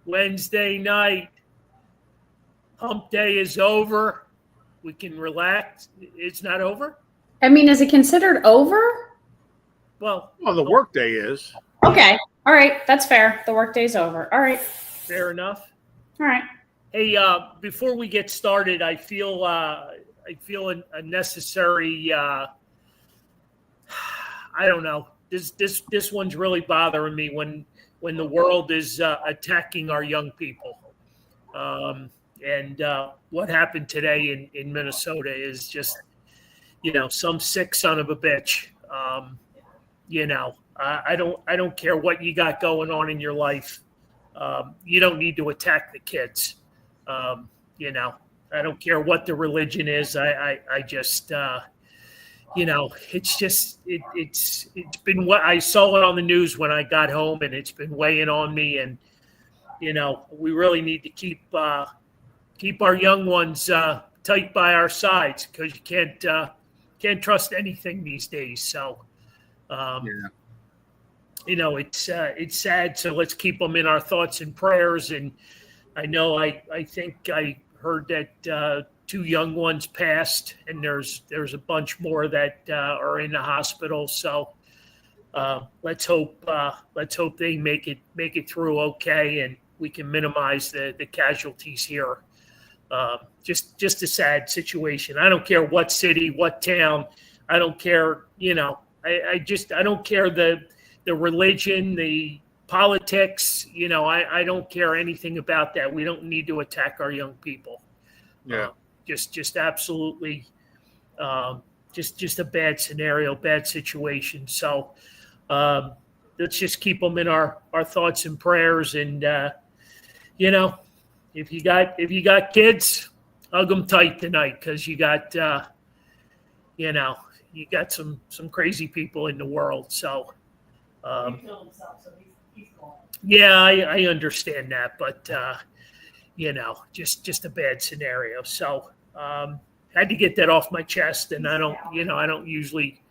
Wednesday night. Hump day is over. We can relax. It's not over? I mean, is it considered over? Well, the work day is. Okay. All right. That's fair. The work day's over. All right. Fair enough. All right. Hey, before we get started, I feel a necessary. I don't know. This one's really bothering me when the world is attacking our young people. And what happened today in Minnesota is just, some sick son of a bitch. I don't care what you got going on in your life. You don't need to attack the kids. I don't care what the religion is. I just, it's been what I saw it on the news when I got home, and it's been weighing on me. And, we really need to keep our young ones tight by our sides, because you can't trust anything these days. So, it's sad. So let's keep them in our thoughts and prayers. And I know I think I heard that 2 young ones passed, and there's a bunch more that are in the hospital. So let's hope they make it through okay, and we can minimize the casualties here. Just a sad situation. I don't care what city, what town. I don't care. I don't care the religion, the politics. I don't care anything about that. We don't need to attack our young people. Yeah. Just absolutely, just a bad scenario, bad situation. So let's just keep them in our thoughts and prayers. And if you got kids, hug them tight tonight, because you got you got some crazy people in the world. So He killed himself, so he's gone. yeah, I understand that, but just a bad scenario. So had to get that off my chest, and I don't usually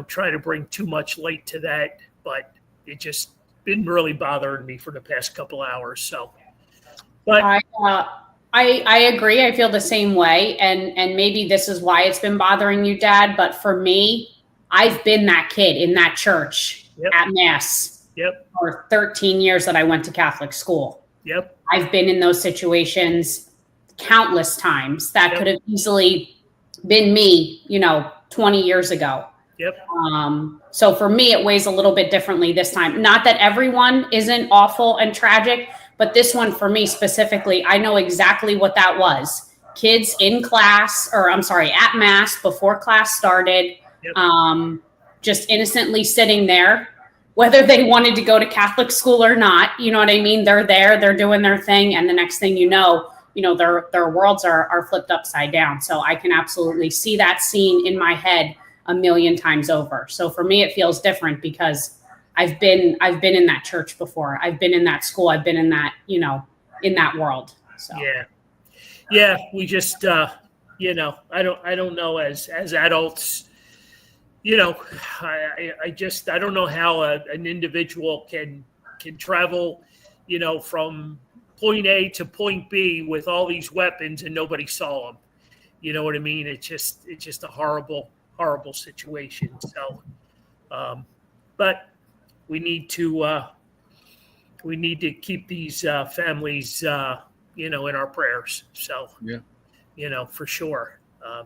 try to bring too much light to that, but it just been really bothering me for the past couple hours. So, but I agree. I feel the same way, and maybe this is why it's been bothering you, Dad. But for me, I've been that kid in that church at Mass for 13 years that I went to Catholic school. Yep. I've been in those situations countless times. That could have easily been me, 20 years ago. Yep. So for me, it weighs a little bit differently this time. Not that everyone isn't awful and tragic, but this one for me specifically, I know exactly what that was. Kids in class, at Mass before class started, just innocently sitting there, whether they wanted to go to Catholic school or not. You know what I mean? They're there, they're doing their thing. And the next thing you know, their worlds are flipped upside down. So I can absolutely see that scene in my head a million times over. So for me, it feels different because I've been in that church before. I've been in that school. I've been in that, in that world. So yeah. We just, I don't know as adults, I don't know how an individual can travel, from point A to point B with all these weapons and nobody saw them. You know what I mean? It's just a horrible situation. So, but we need to keep these families, in our prayers. So, for sure.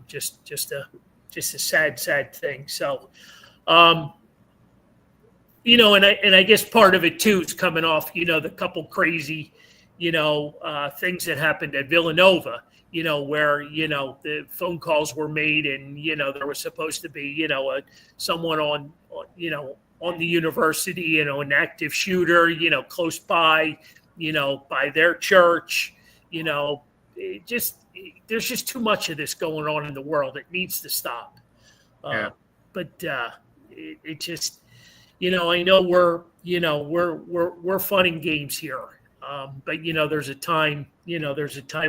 Just a sad thing. So, and I guess part of it too is coming off, the couple crazy, things that happened at Villanova, where, the phone calls were made and, there was supposed to be, someone on the university, an active shooter, close by, by their church, there's just too much of this going on in the world. It needs to stop. But it just, I know we're fun and games here. But there's a time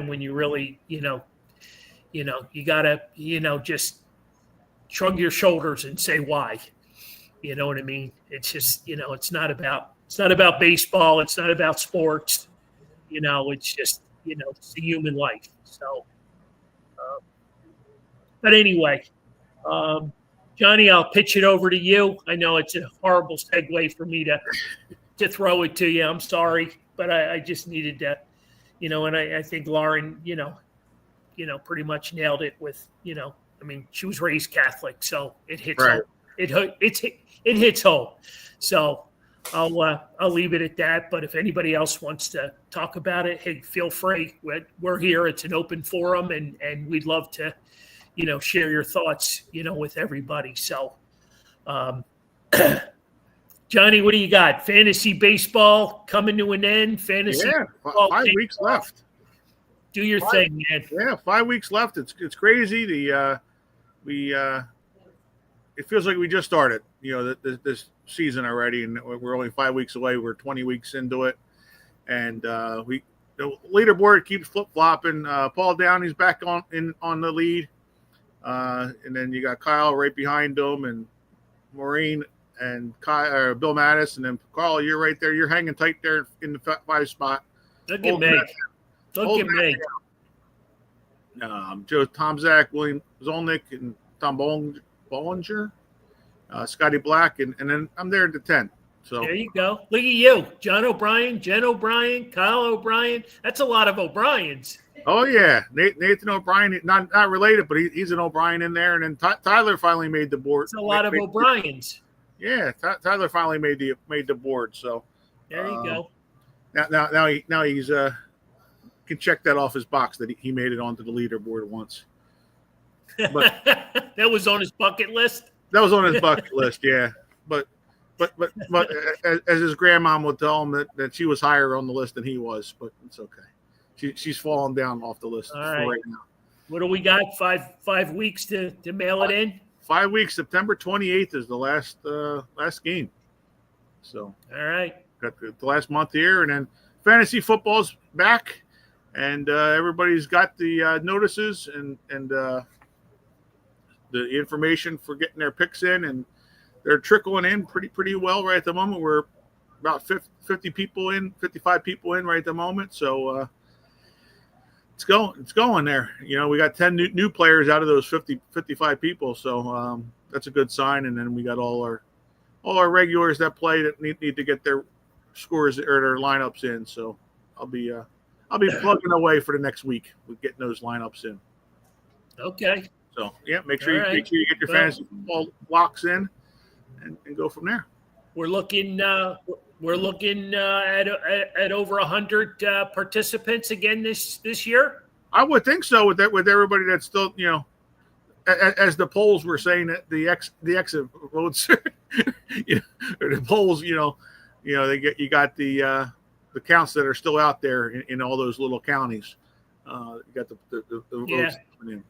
when you really, you gotta, just shrug your shoulders and say why. You know what I mean? It's just, it's not about baseball. It's not about sports. It's just, it's a human life. So, but anyway, Johnny, I'll pitch it over to you. I know it's a horrible segue for me to throw it to you. I'm sorry, but I just needed to, and I think Lauren, pretty much nailed it with, she was raised Catholic, so it hits Right. home. It hits home. So I'll leave it at that. But if anybody else wants to talk about it, hey, feel free. We're here. It's an open forum, and we'd love to, share your thoughts, with everybody. So, Johnny, what do you got? Fantasy baseball coming to an end. Fantasy Yeah, 5 weeks left. Do your thing, man. Yeah, 5 weeks left. It's crazy. It feels like we just started, this season already, and we're only 5 weeks away. We're 20 weeks into it, and the leaderboard keeps flip flopping. Paul Downey's back on the lead, and then you got Kyle right behind him, and Maureen and Bill Mattis, and then Carl, you're right there. You're hanging tight there in the 5 spot. Look at me. Look at me. Joe Tomzak, William Zolnick, and Tom Bollinger, Scotty Black, and then I'm there at the 10. So there you go. Look at you. John O'Brien, Jen O'Brien, Kyle O'Brien. That's a lot of O'Briens. Oh yeah, Nathan O'Brien, not related, but he's an O'Brien in there, and then Tyler finally made the board. It's a lot of O'Briens. Yeah, Tyler finally made the board. So there you go. Now he's can check that off his box that he made it onto the leaderboard once. But that was on his bucket list. That was on his bucket list, yeah. But as his grandmom would tell him that she was higher on the list than he was, but it's okay. She's fallen down off the list right now. What do we got? Five weeks to mail it in? 5 weeks. September 28th is the last game. So all right, got the last month here, and then fantasy football's back, and everybody's got the notices and the information for getting their picks in, and they're trickling in pretty well right at the moment. We're about 50 people in, 55 people in right at the moment. So it's going there. We got 10 new players out of those 55 people. So that's a good sign. And then we got all our regulars that play that need to get their scores or their lineups in. So I'll be plugging away for the next week with getting those lineups in. Okay. So yeah, make sure you get your fantasy football blocks in, and go from there. We're looking at over 100 participants again this year. I would think so with everybody that's still as the polls were saying that the exit votes, or the polls, you got the counts that are still out there in all those little counties. You got the votes coming in.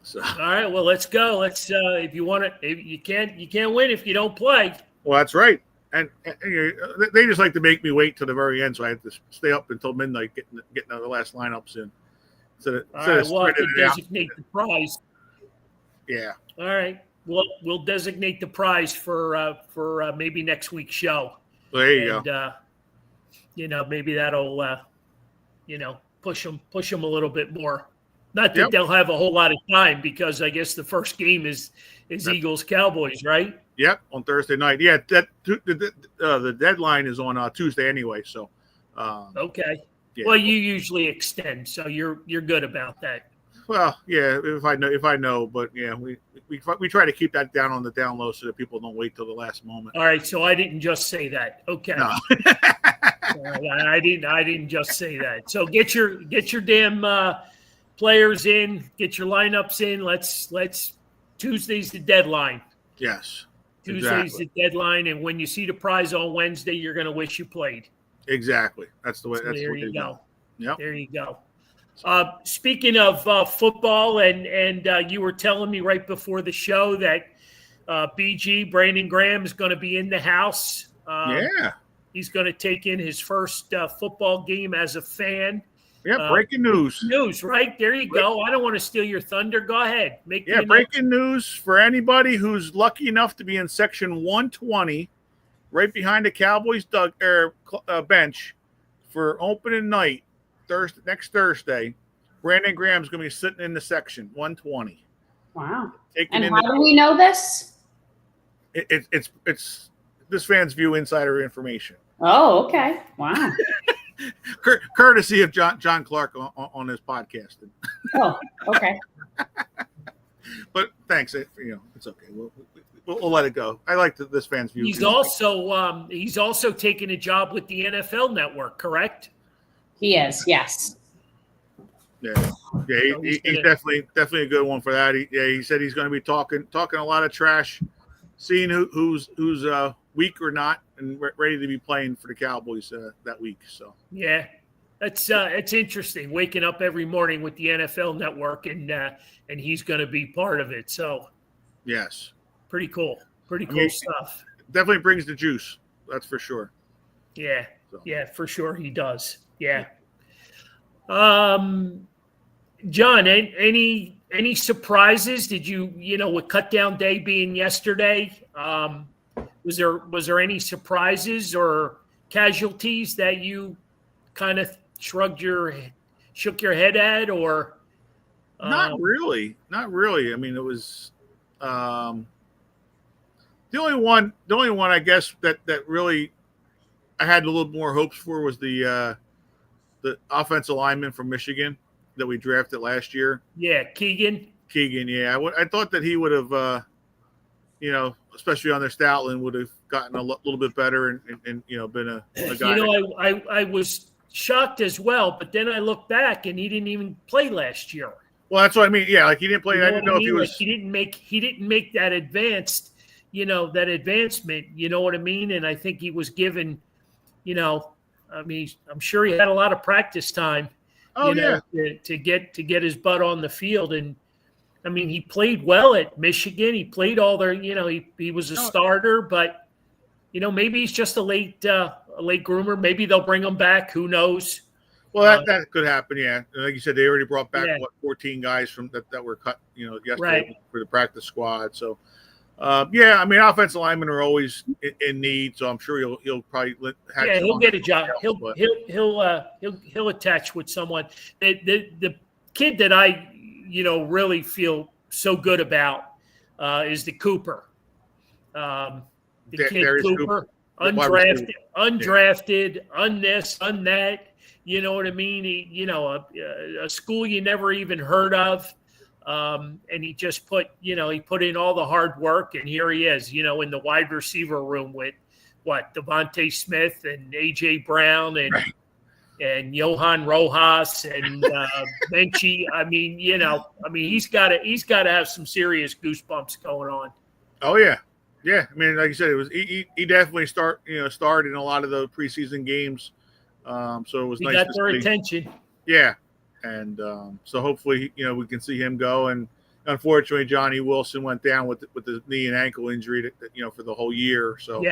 So. All right, well, let's go. Let's if you want to, you can't win if you don't play. Well, that's right. And they just like to make me wait till the very end, so I had to stay up until midnight getting the last lineups in. All right, we'll have to designate the prize. Yeah. All right, we'll designate the prize for maybe next week's show. Well, there you go. Maybe that'll push them a little bit more. Not that they'll have a whole lot of time, because I guess the first game is Eagles Cowboys, right? Yep, on Thursday night. Yeah, the deadline is on Tuesday anyway. So. Okay. Yeah. Well, you usually extend, so you're good about that. Well, yeah, if I know, but yeah, we try to keep that down on the down low so that people don't wait till the last moment. All right, so I didn't just say that. Okay. No. I didn't just say that. So get your damn players in, get your lineups in. Let's Tuesday's the deadline. Yes. Tuesday's the deadline, and when you see the prize on Wednesday, you're going to wish you played. Exactly. That's the way. So that's there the way you go. Yep. There you go. Speaking of football, and you were telling me right before the show that BG Brandon Graham is going to be in the house. Yeah. He's going to take in his first football game as a fan. Yeah, breaking news. News, right? There you go. I don't want to steal your thunder. Go ahead. Breaking news for anybody who's lucky enough to be in section 120, right behind the Cowboys bench, for opening night, next Thursday, Brandon Graham's going to be sitting in the section 120. Wow. Taking And in how do we know this? it's this fan's view insider information. Oh, okay. Wow. Courtesy of John Clark on his podcast. Oh, okay. But thanks. It's okay. We'll let it go. I like this fan's view. He's also taking a job with the NFL Network, correct? He is, yes. Yeah. He's definitely a good one for that. He said he's going to be talking a lot of trash, seeing who's weak or not, and ready to be playing for the Cowboys that week. So yeah, it's interesting. Waking up every morning with the NFL Network, and he's going to be part of it. So yes, pretty cool stuff. Definitely brings the juice. That's for sure. Yeah, so. Yeah, for sure he does. Yeah. John, any surprises? Did you with cut down day being yesterday? Was there any surprises or casualties that you kind of shook your head at, or not really? I mean, it was the only one I guess that really I had a little more hopes for was the offensive lineman from Michigan that we drafted last year. Yeah, Keegan. Yeah, I thought that he would have, especially on their Stoutland, would have gotten a little bit better and been a guy. I was shocked as well, but then I looked back and he didn't even play last year. Well, that's what I mean. Yeah, like he didn't play. I didn't know if he was. Like he didn't make that advancement. You know what I mean? And I think he was given. I mean, I'm sure he had a lot of practice time. To get his butt on the field. And I mean, he played well at Michigan. He played all their, he was a starter, but maybe he's just a late groomer. Maybe they'll bring him back. Who knows? Well, that could happen. Yeah. Like you said, they already brought back 14 guys from that were cut, yesterday for the practice squad. So, I mean, offensive linemen are always in need, so I'm sure he'll probably he'll get a job. He'll attach with someone. The kid that I really feel so good about is the Cooper. The kid Cooper, undrafted, unthis, unthat. You know what I mean? He, a school you never even heard of. And he just put in all the hard work, and here he is, in the wide receiver room with Devontae Smith and AJ Brown and Johan Rojas and Benchi. I mean, he's got to have some serious goosebumps going on. Oh yeah. Yeah. I mean, like you said, it was, he definitely started in a lot of the preseason games. So it was nice. He got their attention. Yeah. And so hopefully, we can see him go. And unfortunately, Johnny Wilson went down with the knee and ankle injury, for the whole year. So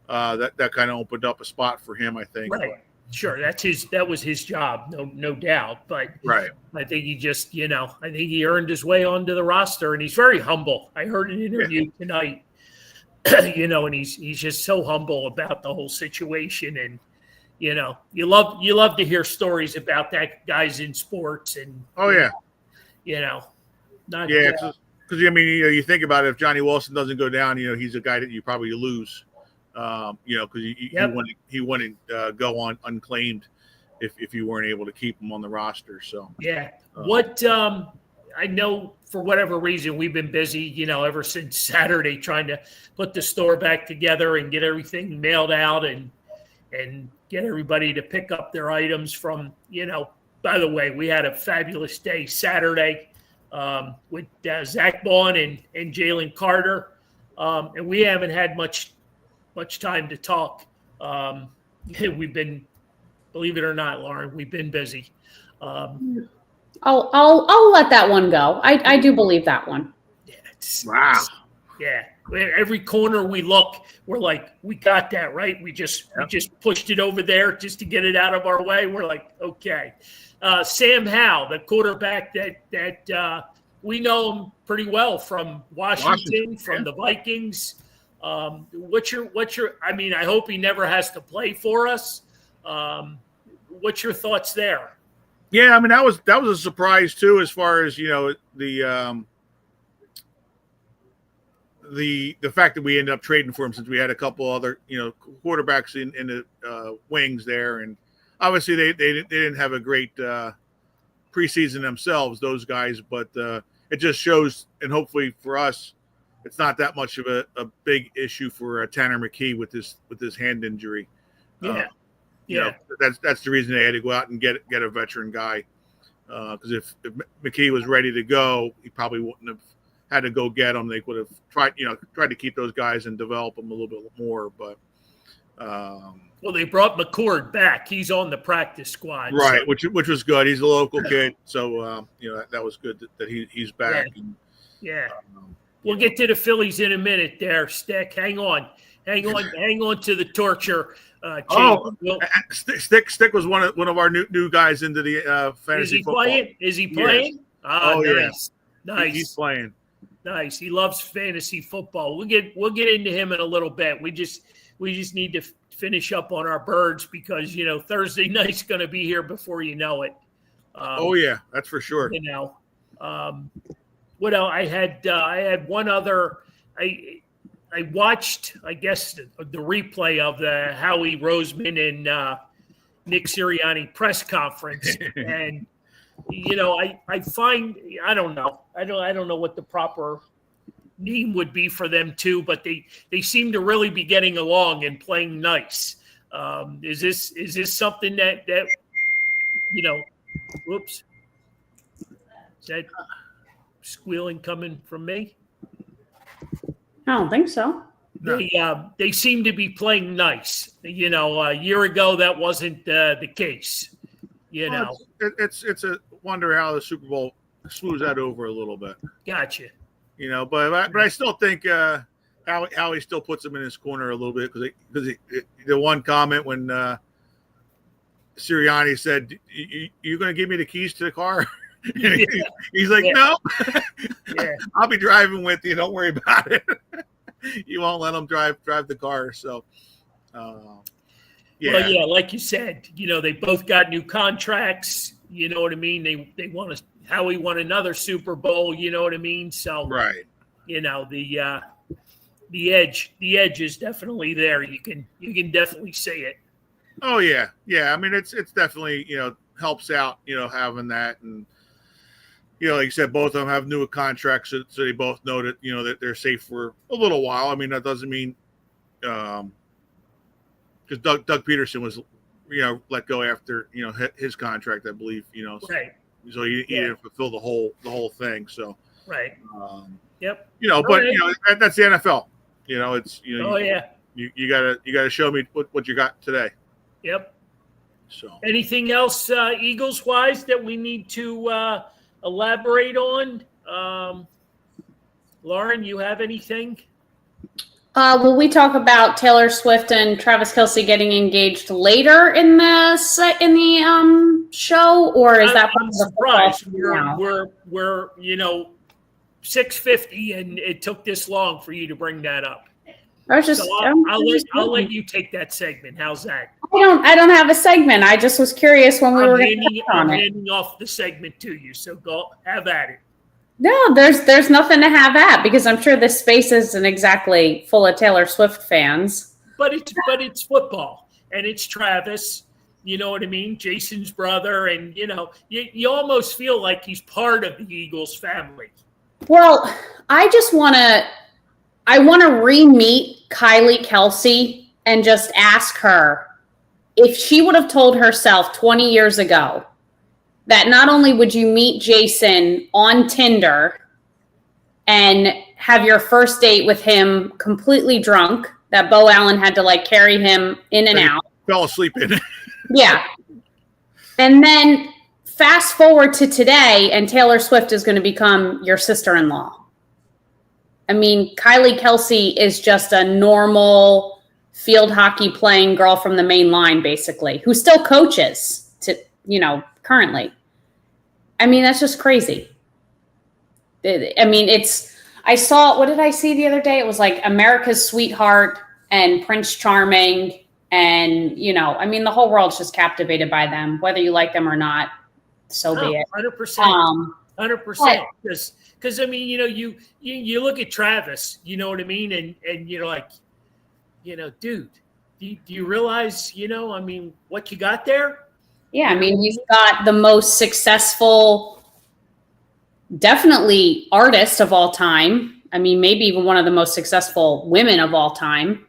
that kind of opened up a spot for him, I think. Right. Sure. That was his job. No doubt. But right. I think he just, I think he earned his way onto the roster, and he's very humble. I heard an interview tonight, and he's just so humble about the whole situation. And, you love to hear stories about that guys in sports and because I mean you think about it, if Johnny Wilson doesn't go down, he's a guy that you probably lose, because he wouldn't go on unclaimed if you weren't able to keep him on the roster. So I know for whatever reason we've been busy, ever since Saturday trying to put the store back together and get everything mailed out and get everybody to pick up their items from, by the way, we had a fabulous day Saturday with Zach Bond and Jalen Carter. And we haven't had much time to talk. We've been, believe it or not, Lauren, we've been busy. I'll let that one go. I do believe that one. Wow. Yeah. Every corner we look, we're like, we got that, right? We just pushed it over there just to get it out of our way. We're like, okay. Sam Howell, the quarterback that we know him pretty well from Washington. From the Vikings. What's your? I mean, I hope he never has to play for us. what's your thoughts there? Yeah, I mean that was a surprise too, as far as the fact that we ended up trading for him, since we had a couple other quarterbacks in the wings there, and obviously they didn't have a great preseason themselves, those guys, but it just shows, and hopefully for us, it's not that much of a big issue for Tanner McKee with this hand injury. That's the reason they had to go out and get a veteran guy, because if McKee was ready to go, he probably wouldn't have had to go get him. They would have tried to keep those guys and develop them a little bit more, but well, they brought McCord back. He's on the practice squad, right? So. Which was good. He's a local kid, so that was good that he's back. Yeah. We'll get to the Phillies in a minute. There, Stick. Hang on to the torture. Stick was one of our new guys into the fantasy football. Is he playing? Yes. Nice. Yeah. Nice. He's playing. Nice. He loves fantasy football. We'll get into him in a little bit. We just need to finish up on our birds, because Thursday night's going to be here before you know it. That's for sure. What else? I had one other. I watched, I guess, the replay of the Howie Roseman and Nick Sirianni press conference, and I find, I don't know what the proper name would be for them too, but they seem to really be getting along and playing nice. Is this something that whoops, is that squealing coming from me? I don't think so. They seem to be playing nice. A year ago that wasn't the case. It's a wonder how the Super Bowl smooths that over a little bit. Gotcha. But I still think Howie still puts him in his corner a little bit, because the one comment when Sirianni said, "You going to give me the keys to the car?" He's like, "No, I'll be driving with you. Don't worry about it." You won't let him drive the car. So, Well, like you said, they both got new contracts. You know what I mean? They want to. Howie won another Super Bowl. You know what I mean? So, right. The edge is definitely there. You can definitely say it. Oh yeah. I mean, it's definitely helps out having that, and like you said, both of them have new contracts, so they both know that that they're safe for a little while. I mean, that doesn't mean because Doug Peterson was let go after his contract, I believe. Right. So he didn't fulfill the whole thing. So right. Yep. But that's the NFL. It's you gotta show me what you got today. Yep. So anything else Eagles wise that we need to elaborate on? Lauren, you have anything? Will we talk about Taylor Swift and Travis Kelce getting engaged later in the show, or is that I'm surprised? We're 6:50, and it took this long for you to bring that up. I'll let you take that segment. How's that? I don't have a segment. I just was curious when we were I'm handing off the segment to you, so go have at it. No, there's nothing to have at, because I'm sure this space isn't exactly full of Taylor Swift fans. But it's football, and it's Travis. You know what I mean? Jason's brother, and you almost feel like he's part of the Eagles family. Well, I want to re-meet Kylie Kelce and just ask her if she would have told herself 20 years ago that not only would you meet Jason on Tinder and have your first date with him completely drunk, that Bo Allen had to carry him in and out. Fell asleep in it. Yeah. And then fast forward to today, and Taylor Swift is going to become your sister-in-law. I mean, Kylie Kelce is just a normal field hockey playing girl from the main line, basically, who still coaches currently. I mean, that's just crazy. I mean, what did I see the other day? It was like America's Sweetheart and Prince Charming And, I mean, the whole world's just captivated by them, whether you like them or not, so be it. 100%. 100%. Because I mean, you look at Travis, you know what I mean? And you're like, dude, do you realize, I mean, what you got there? Yeah, I mean, he's got the most successful, definitely artist of all time. I mean, maybe even one of the most successful women of all time.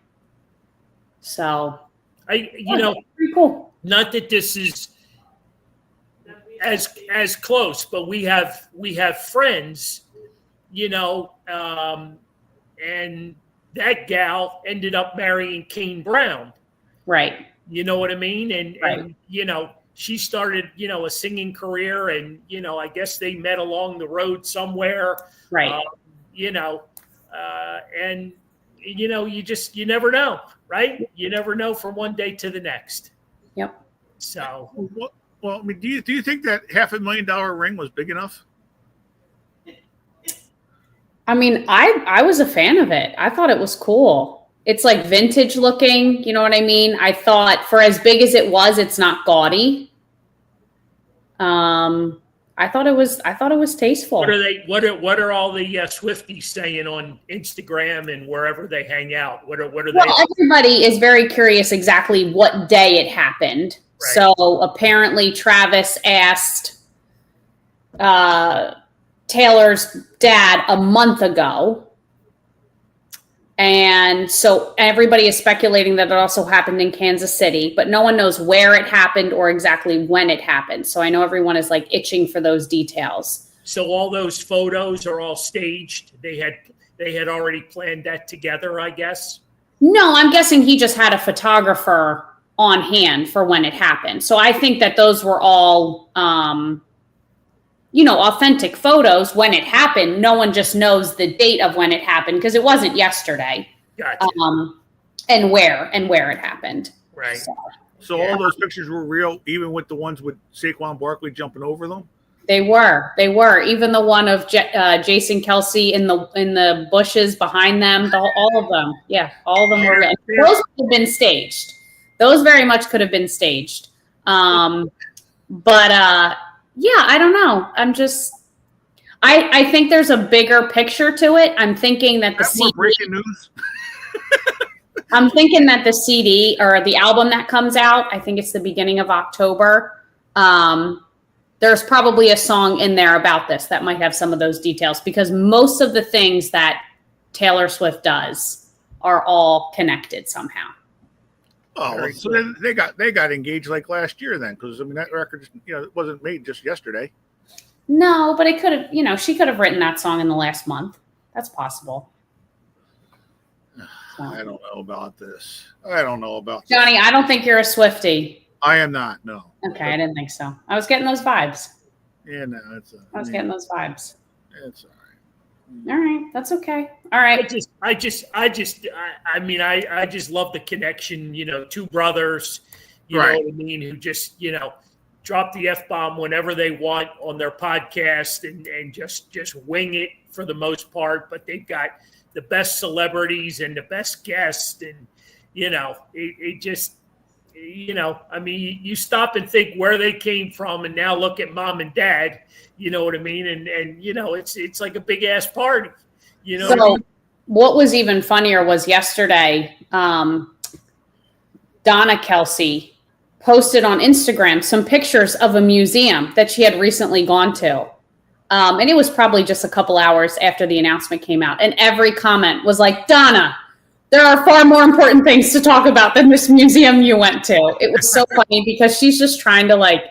So, pretty cool. Not that this is as close, but we have friends, and that gal ended up marrying Kane Brown. Right. You know what I mean? And Right. She started, a singing career, and I guess they met along the road somewhere. Right. And you never know, right? You never know from one day to the next. Yep. So, well, I mean, do you think that $500,000 ring was big enough? I mean, I was a fan of it. I thought it was cool. It's like vintage looking, you know what I mean? I thought for as big as it was, it's not gaudy. I thought it was tasteful. What are all the Swifties saying on Instagram and wherever they hang out? What are they? Well, everybody is very curious exactly what day it happened. Right. So apparently Travis asked Taylor's dad a month ago. And so everybody is speculating that it also happened in Kansas City, but no one knows where it happened or exactly when it happened. So I know everyone is like itching for those details. So all those photos are all staged. They had already planned that together, I guess. No, I'm guessing he just had a photographer on hand for when it happened. So I think that those were all authentic photos when it happened. No one just knows the date of when it happened because it wasn't yesterday. Gotcha. And where it happened. Right. So all those pictures were real, even with the ones with Saquon Barkley jumping over them? They were. Even the one of Jason Kelsey in the bushes behind them, all of them. Yeah, all of them were. Those could have been staged. Those very much could have been staged. Yeah, I don't know. I think there's a bigger picture to it. I'm thinking that the CD. Breaking news. I'm thinking that the CD or the album that comes out, I think it's the beginning of October. There's probably a song in there about this that might have some of those details because most of the things that Taylor Swift does are all connected somehow. Oh, so then they got engaged like last year then, because I mean that record, it wasn't made just yesterday. No, but it could have, she could have written that song in the last month. That's possible. So. I don't know about this. I don't know about Johnny. This. I don't think you're a Swiftie. I am not. No. Okay, I didn't think so. I was getting those vibes. Yeah, no, I was getting those vibes. It's all right. All right, that's okay. All right. I just love the connection. Two brothers, you know what I mean, who just drop the F-bomb whenever they want on their podcast and just wing it for the most part. But they've got the best celebrities and the best guests, and it just. I mean, you stop and think where they came from, and now look at mom and dad. You know what I mean? And it's like a big ass party. So what was even funnier was yesterday, Donna Kelsey posted on Instagram some pictures of a museum that she had recently gone to. And it was probably just a couple hours after the announcement came out. And every comment was like, Donna, there are far more important things to talk about than this museum you went to. It was so funny because she's just trying to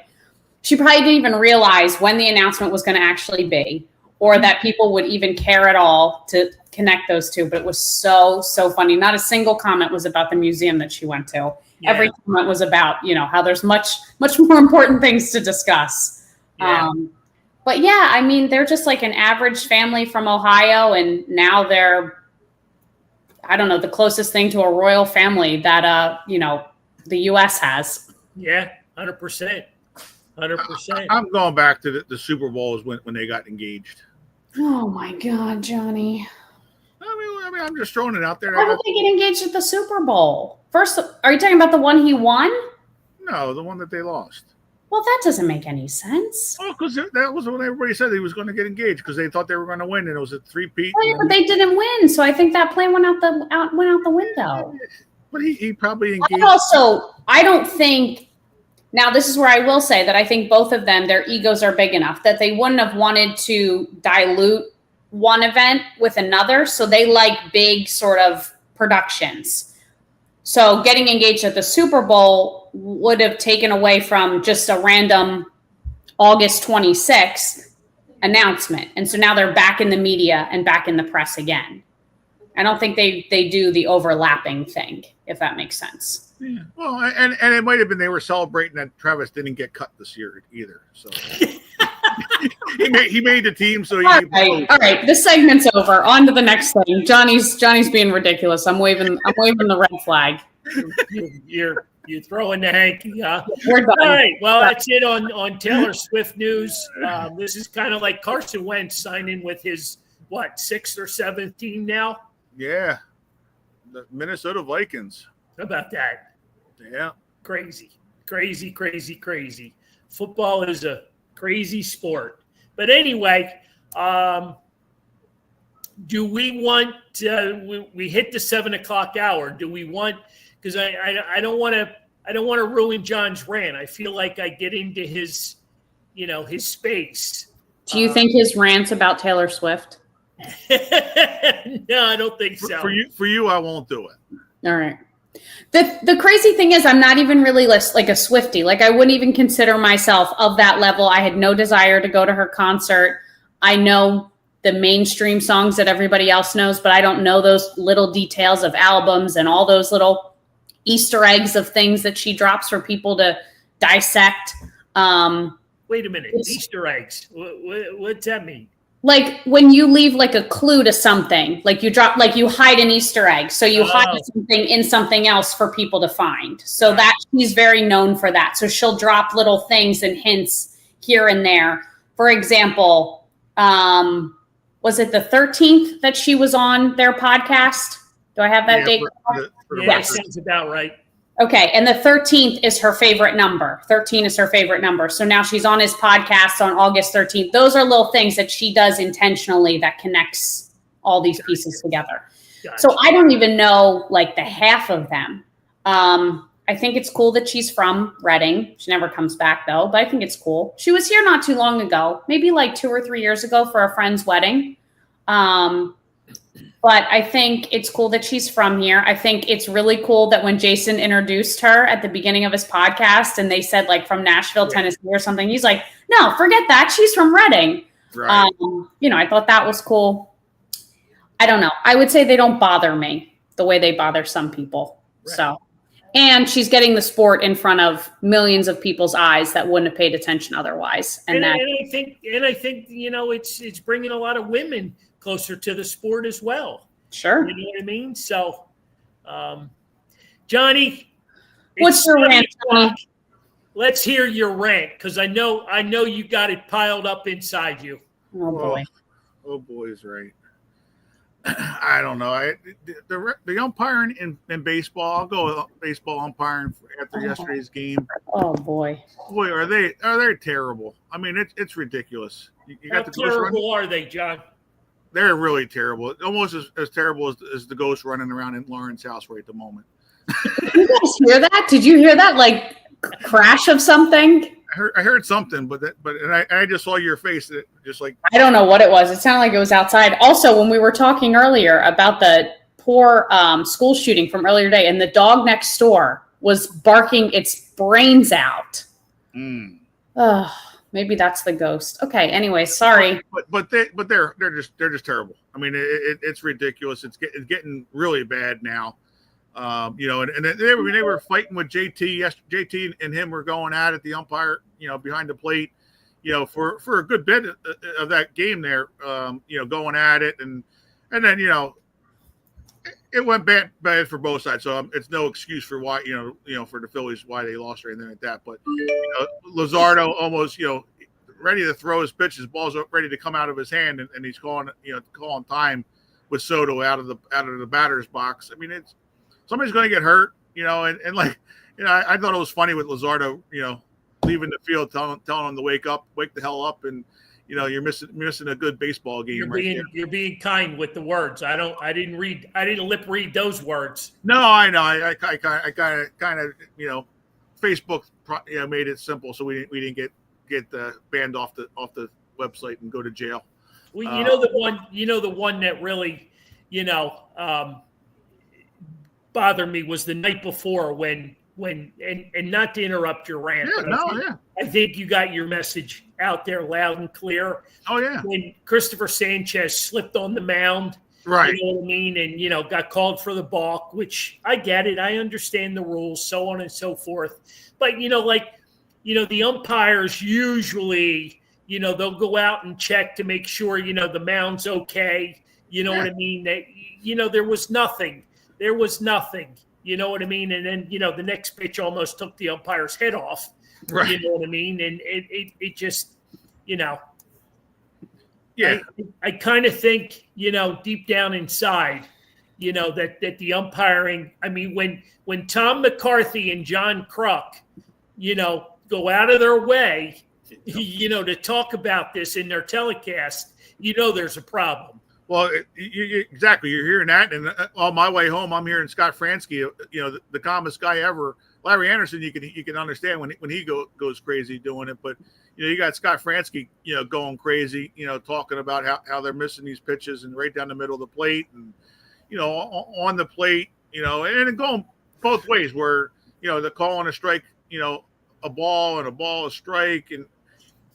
she probably didn't even realize when the announcement was going to actually be, or that people would even care at all to connect those two. But it was so, so funny. Not a single comment was about the museum that she went to. Yeah. Every comment was about, how there's much, much more important things to discuss. Yeah. But yeah, I mean, they're just like an average family from Ohio, and now they're, I don't know, the closest thing to a royal family that, the U.S. has. Yeah, 100%. 100%. I'm going back to the Super Bowl is when they got engaged. Oh, my God, Johnny. I mean, I'm just throwing it out there. Why did they get engaged at the Super Bowl? First, are you talking about the one he won? No, the one that they lost. Well, that doesn't make any sense. Oh, because that was when everybody said he was going to get engaged because they thought they were going to win, and it was a three-peat. Well, yeah, but they didn't win, so I think that plan went out the window. But he probably engaged. And also, I don't think. Now, this is where I will say that I think both of them, their egos are big enough that they wouldn't have wanted to dilute one event with another. So they like big sort of productions. So getting engaged at the Super Bowl would have taken away from just a random August 26th announcement. And so now they're back in the media and back in the press again. I don't think they do the overlapping thing, if that makes sense. Yeah. Well, and it might have been they were celebrating that Travis didn't get cut this year either. So he made the team. So All right. This segment's over. On to the next thing. Johnny's being ridiculous. I'm waving the red flag. You're throwing the hanky, huh? We're done. All right. Well, that's it on Taylor Swift news. This is kind of like Carson Wentz signing with his, 6th or 7th team now? Yeah. The Minnesota Vikings. How about that? Yeah. Crazy. Football is a crazy sport. But anyway, do we want we hit the 7:00 hour? Do we want, because I don't want to ruin John's rant. I feel like I get into his space. Do you think his rant's about Taylor Swift? No, I don't think so. For you, I won't do it. All right. The crazy thing is I'm not even really like a Swiftie. Like I wouldn't even consider myself of that level. I had no desire to go to her concert. I know the mainstream songs that everybody else knows, but I don't know those little details of albums and all those little Easter eggs of things that she drops for people to dissect. Wait a minute. Easter eggs. What's that mean? Like when you leave like a clue to something, like you hide an Easter egg. So you hide something in something else for people to find. So that she's very known for that. So she'll drop little things and hints here and there. For example, was it the 13th that she was on their podcast? Do I have that date? Yes. Sounds about right. Okay. And the 13th is her favorite number. 13 is her favorite number. So now she's on his podcast on August 13th. Those are little things that she does intentionally that connects all these pieces together. Gotcha. So I don't even know like the half of them. I think it's cool that she's from Reading. She never comes back though, but I think it's cool. She was here not too long ago, maybe like 2 or 3 years ago for a friend's wedding. But I think it's cool that she's from here. I think it's really cool that when Jason introduced her at the beginning of his podcast and they said like from Nashville, Tennessee or something, he's like, no, forget that. She's from Reading. Right. I thought that was cool. I don't know. I would say they don't bother me the way they bother some people. Right. So, and she's getting the sport in front of millions of people's eyes that wouldn't have paid attention otherwise. And I think it's bringing a lot of women closer to the sport as well. Sure. You know what I mean? So, Johnny, what's your rant, Johnny? Let's hear your rant because I know you got it piled up inside you. Oh boy. Oh boy's right. I don't know. The umpiring in baseball. I'll go with baseball umpiring after yesterday's game. Oh boy. Boy, are they terrible? I mean, it's ridiculous. You How terrible are they, John? They're really terrible. Almost as terrible as the ghost running around in Lauren's house right at the moment. Did you guys hear that? Did you hear that like crash of something? I heard something, but I just saw your face. That just like I don't know what it was. It sounded like it was outside. Also, when we were talking earlier about the poor school shooting from earlier today, and the dog next door was barking its brains out. Oh, maybe that's the ghost. Okay. Anyway, sorry. But they're just terrible. I mean, it's ridiculous. It's getting really bad now. And they were fighting with JT. Yes, JT and him were going at it. The umpire, behind the plate, for a good bit of that game there, going at it, and then it went bad for both sides. So it's no excuse for why for the Phillies why they lost or anything like that. But Luzardo almost ready to throw his pitch, his ball's ready to come out of his hand, and he's calling time with Soto out of the batter's box. I mean, somebody's going to get hurt. and like, I thought it was funny with Luzardo, leaving the field, telling him to wake the hell up, and you're missing a good baseball game You're being kind with the words. I didn't lip read those words. No, I know. I kind of Facebook made it simple, so we didn't get banned off the website and go to jail. Well, the one that really, bothered me was the night before when and not to interrupt your rant, but I think you got your message out there loud and clear. Oh yeah. When Christopher Sanchez slipped on the mound, right? You know what I mean, and got called for the balk, which I get it. I understand the rules, so on and so forth. But the umpires usually, they'll go out and check to make sure the mound's okay. You know what I mean? That there was nothing. There was nothing. You know what I mean? And then, the next pitch almost took the umpire's head off. Right. You know what I mean? And it just, Yeah. I kind of think, deep down inside, that the umpiring, I mean, when Tom McCarthy and John Kruk, go out of their way, to talk about this in their telecast, there's a problem. Well, exactly. You're hearing that, and on my way home, I'm hearing Scott Fransky. The calmest guy ever. Larry Anderson, you can understand when he goes crazy doing it, but you got Scott Fransky, going crazy, talking about how they're missing these pitches and right down the middle of the plate, and on the plate, and going both ways where they're calling a strike, a ball and a ball a strike, and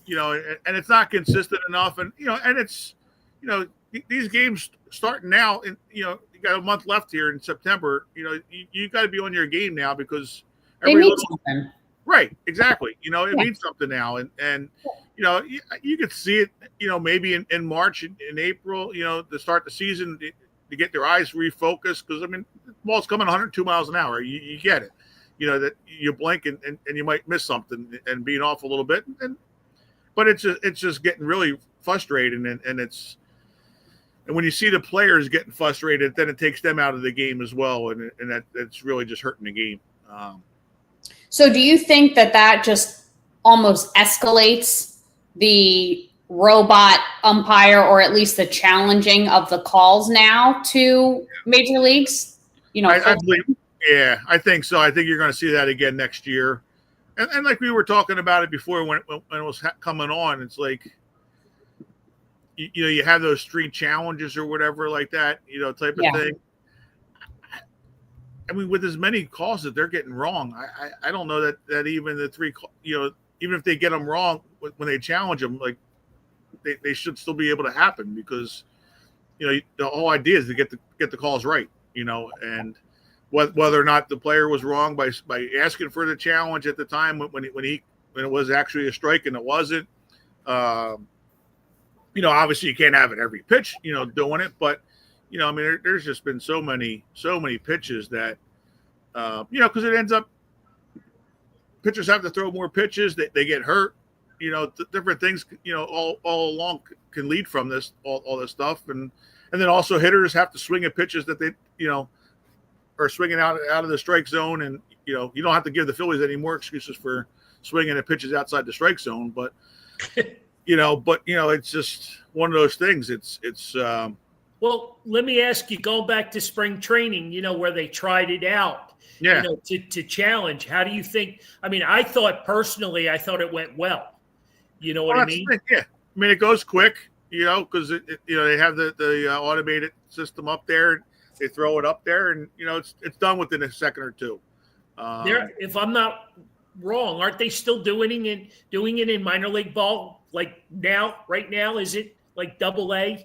and it's not consistent enough, and and it's these games starting now, and you got a month left here in September. You got to be on your game now because they mean something. Right, exactly. It means something now, and you could see it. Maybe in March, in April, to start the season, to get their eyes refocused, because I mean, the ball's coming 102 miles an hour. You get it. That you blink and you might miss something and being off a little bit, but it's just getting really frustrating, and when you see the players getting frustrated, then it takes them out of the game as well, and that's really just hurting the game. So do you think that just almost escalates the robot umpire, or at least the challenging of the calls now to major leagues? I believe, I think so. I think you're going to see that again next year. And like we were talking about it before when it was coming on, it's like, you have those 3 challenges or whatever like that, type of thing. I mean, with as many calls that they're getting wrong, I don't know that even the 3, even if they get them wrong when they challenge them, like they should still be able to happen, because the whole idea is to get the calls right, and whether or not the player was wrong by asking for the challenge at the time when it was actually a strike and it wasn't. Obviously you can't have it every pitch, doing it, but I mean, there's just been so many pitches that, because it ends up pitchers have to throw more pitches. They get hurt, different things, all along can lead from this, all this stuff. And then also hitters have to swing at pitches that they, are swinging out of the strike zone. And, you don't have to give the Phillies any more excuses for swinging at pitches outside the strike zone. But, it's just one of those things. Well, let me ask you, going back to spring training, where they tried it out, to challenge. How do you think? I mean, I thought it went well. You know what I mean? Yeah. I mean, it goes quick, because they have the automated system up there. They throw it up there, and it's done within a second or two. If I'm not wrong, aren't they still doing it in minor league ball? Like right now, is it like AA?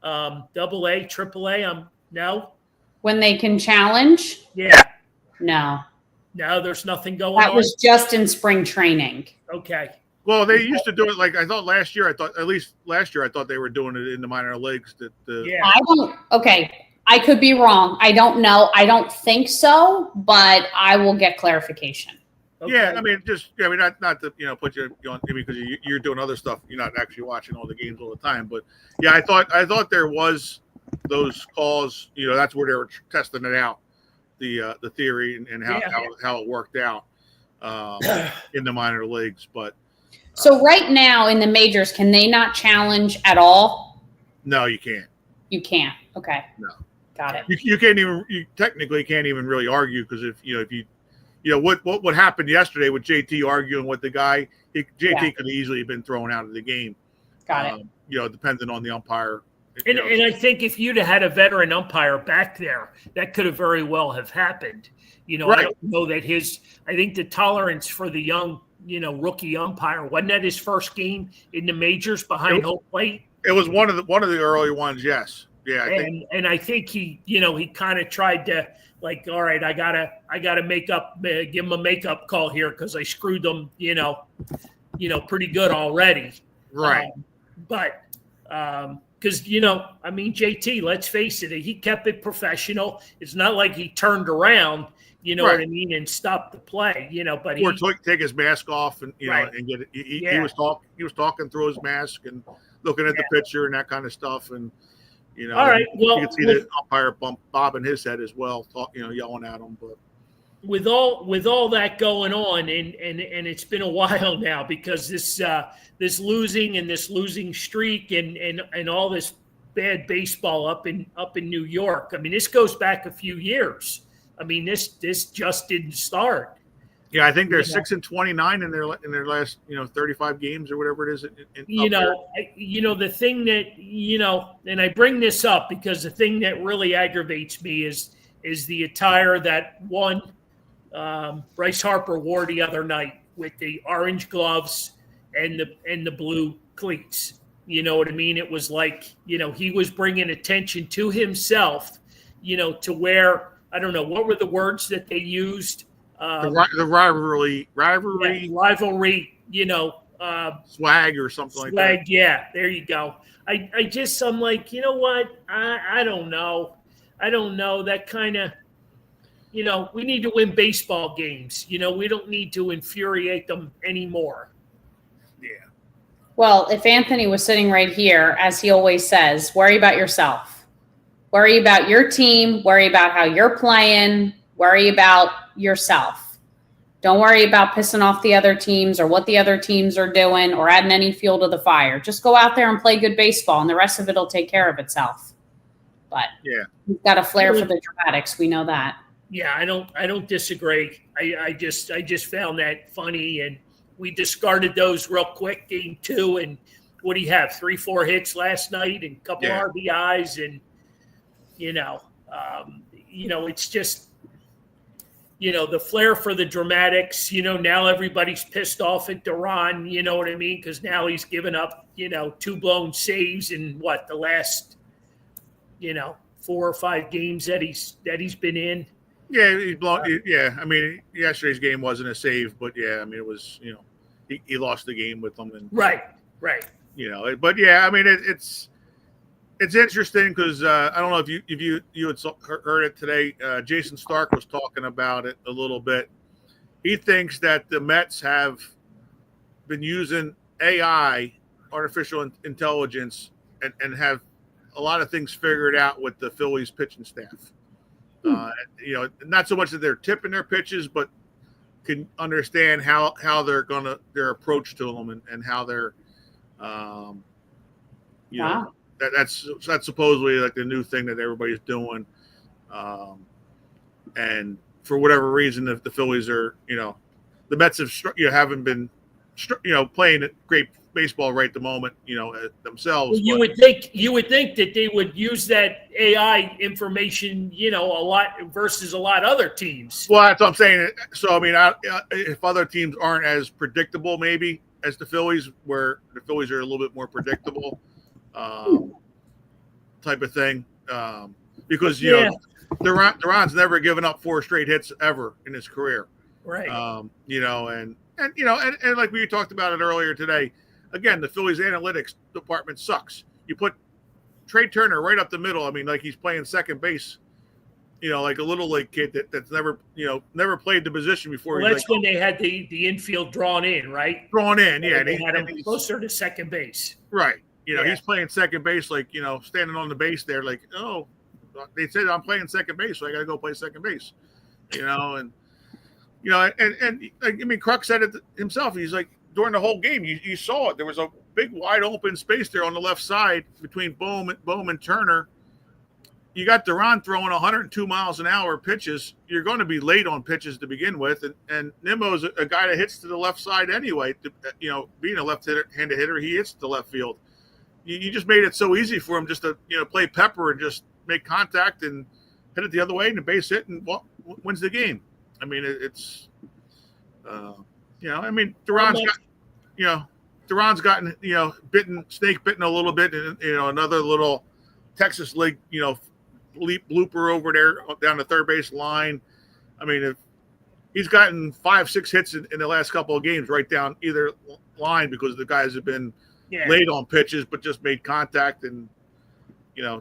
AAA, no. When they can challenge? Yeah. No, there's nothing going on. That was just in spring training. Okay. Well, they used to do it like, I thought last year, they were doing it in the minor leagues. I could be wrong. I don't know. I don't think so, but I will get clarification. Okay. Yeah, I mean, not to put you on, because you're doing other stuff. You're not actually watching all the games all the time, but yeah, I thought there was those calls. That's where they were testing it out. the theory and how, Yeah. how it worked out in the minor leagues. But So right now in the majors, can they not challenge at all? no, you can't. You can't. Okay. No. Got it. You can't even. You technically can't even really argue because if what happened yesterday with JT arguing with the guy, JT could have easily been thrown out of the game. Got it. Depending on the umpire. And I think if you'd have had a veteran umpire back there, that could have very well have happened. Right. I don't know that I think the tolerance for the young, rookie umpire, wasn't that his first game in the majors behind home plate? It was one of the early ones, yes. Yeah. I think he kind of tried to all right, I gotta give him a makeup call here because I screwed them, pretty good already. Right. Because, JT, let's face it, he kept it professional. It's not like he turned around, Right. what I mean, and stopped the play, but or take his mask off and, Right. and get it. He was talking through his mask and looking at the pitcher and that kind of stuff. And, all right, well, you could see the umpire bobbing his head as well, yelling at him. But with all that going on, and it's been a while now because this losing streak and all this bad baseball up in New York. I mean, this goes back a few years. I mean, this just didn't start. yeah, I think they're 6-29 in their last 35 games or whatever it is. The thing that and I bring this up because the thing that really aggravates me is the attire that won Bryce Harper wore the other night with the orange gloves and the blue cleats. You know what I mean? It was like, he was bringing attention to himself, to where, I don't know, what were the words that they used? The rivalry, rivalry, swag or something like swag. that. Yeah, there you go. I'm like, you know what? I don't know. That kind of, we need to win baseball games. We don't need to infuriate them anymore. Yeah. Well, if Anthony was sitting right here, as he always says, worry about yourself. Worry about your team. Worry about how you're playing. Worry about yourself. Don't worry about pissing off the other teams or what the other teams are doing or adding any fuel to the fire. Just go out there and play good baseball, and the rest of it will take care of itself. But yeah, you've got a flair for the dramatics. We know that. Yeah, I don't disagree. I just found that funny, and we discarded those real quick. Game 2, and what do you have? 3-4 hits last night and a couple RBIs, and it's just the flair for the dramatics. Now everybody's pissed off at Duran. You know what I mean? Because now he's given up 2 blown saves in the last 4 or 5 games that he's been in. Yeah, he's blown. Yeah, I mean, yesterday's game wasn't a save, but yeah, I mean, it was. He lost the game with them, and right. But yeah, I mean, it's interesting because I don't know if you had heard it today. Jason Stark was talking about it a little bit. He thinks that the Mets have been using AI, artificial intelligence, and have a lot of things figured out with the Phillies pitching staff. Not so much that they're tipping their pitches, but can understand how their approach to them and how they're, Wow. That's supposedly like the new thing that everybody's doing. And for whatever reason, if the Phillies are, the Mets haven't been, playing great baseball right at the moment, themselves. Well, you would think that they would use that AI information, a lot versus a lot of other teams. Well, that's what I'm saying. So, I mean, if other teams aren't as predictable, maybe as the Phillies, where the Phillies are a little bit more predictable, type of thing, because Duran's never given up 4 straight hits ever in his career, right? And like we talked about it earlier today. Again, the Phillies analytics department sucks. You put Trey Turner right up the middle. I mean, like he's playing second base, like a little league kid that's never played the position before. Well, that's when they had the infield drawn in, right? Drawn in, yeah. They had him closer to second base. Right. He's playing second base, like, standing on the base there, like, oh, they said I'm playing second base, so I got to go play second base. And I mean, Kruk said it himself. He's like, during the whole game, you saw it. There was a big wide open space there on the left side between Bohm and Turner. You got Duran throwing 102 miles an hour pitches. You're going to be late on pitches to begin with, and Nimmo's a guy that hits to the left side anyway. Being a left-handed hitter, he hits to the left field. You just made it so easy for him just to play pepper and just make contact and hit it the other way and the base hit and wins the game. I mean, it's Duran's gotten snake bitten a little bit, and another little Texas league blooper over there down the third base line. I mean, if he's gotten 5-6 hits in the last couple of games right down either line because the guys have been late on pitches but just made contact, and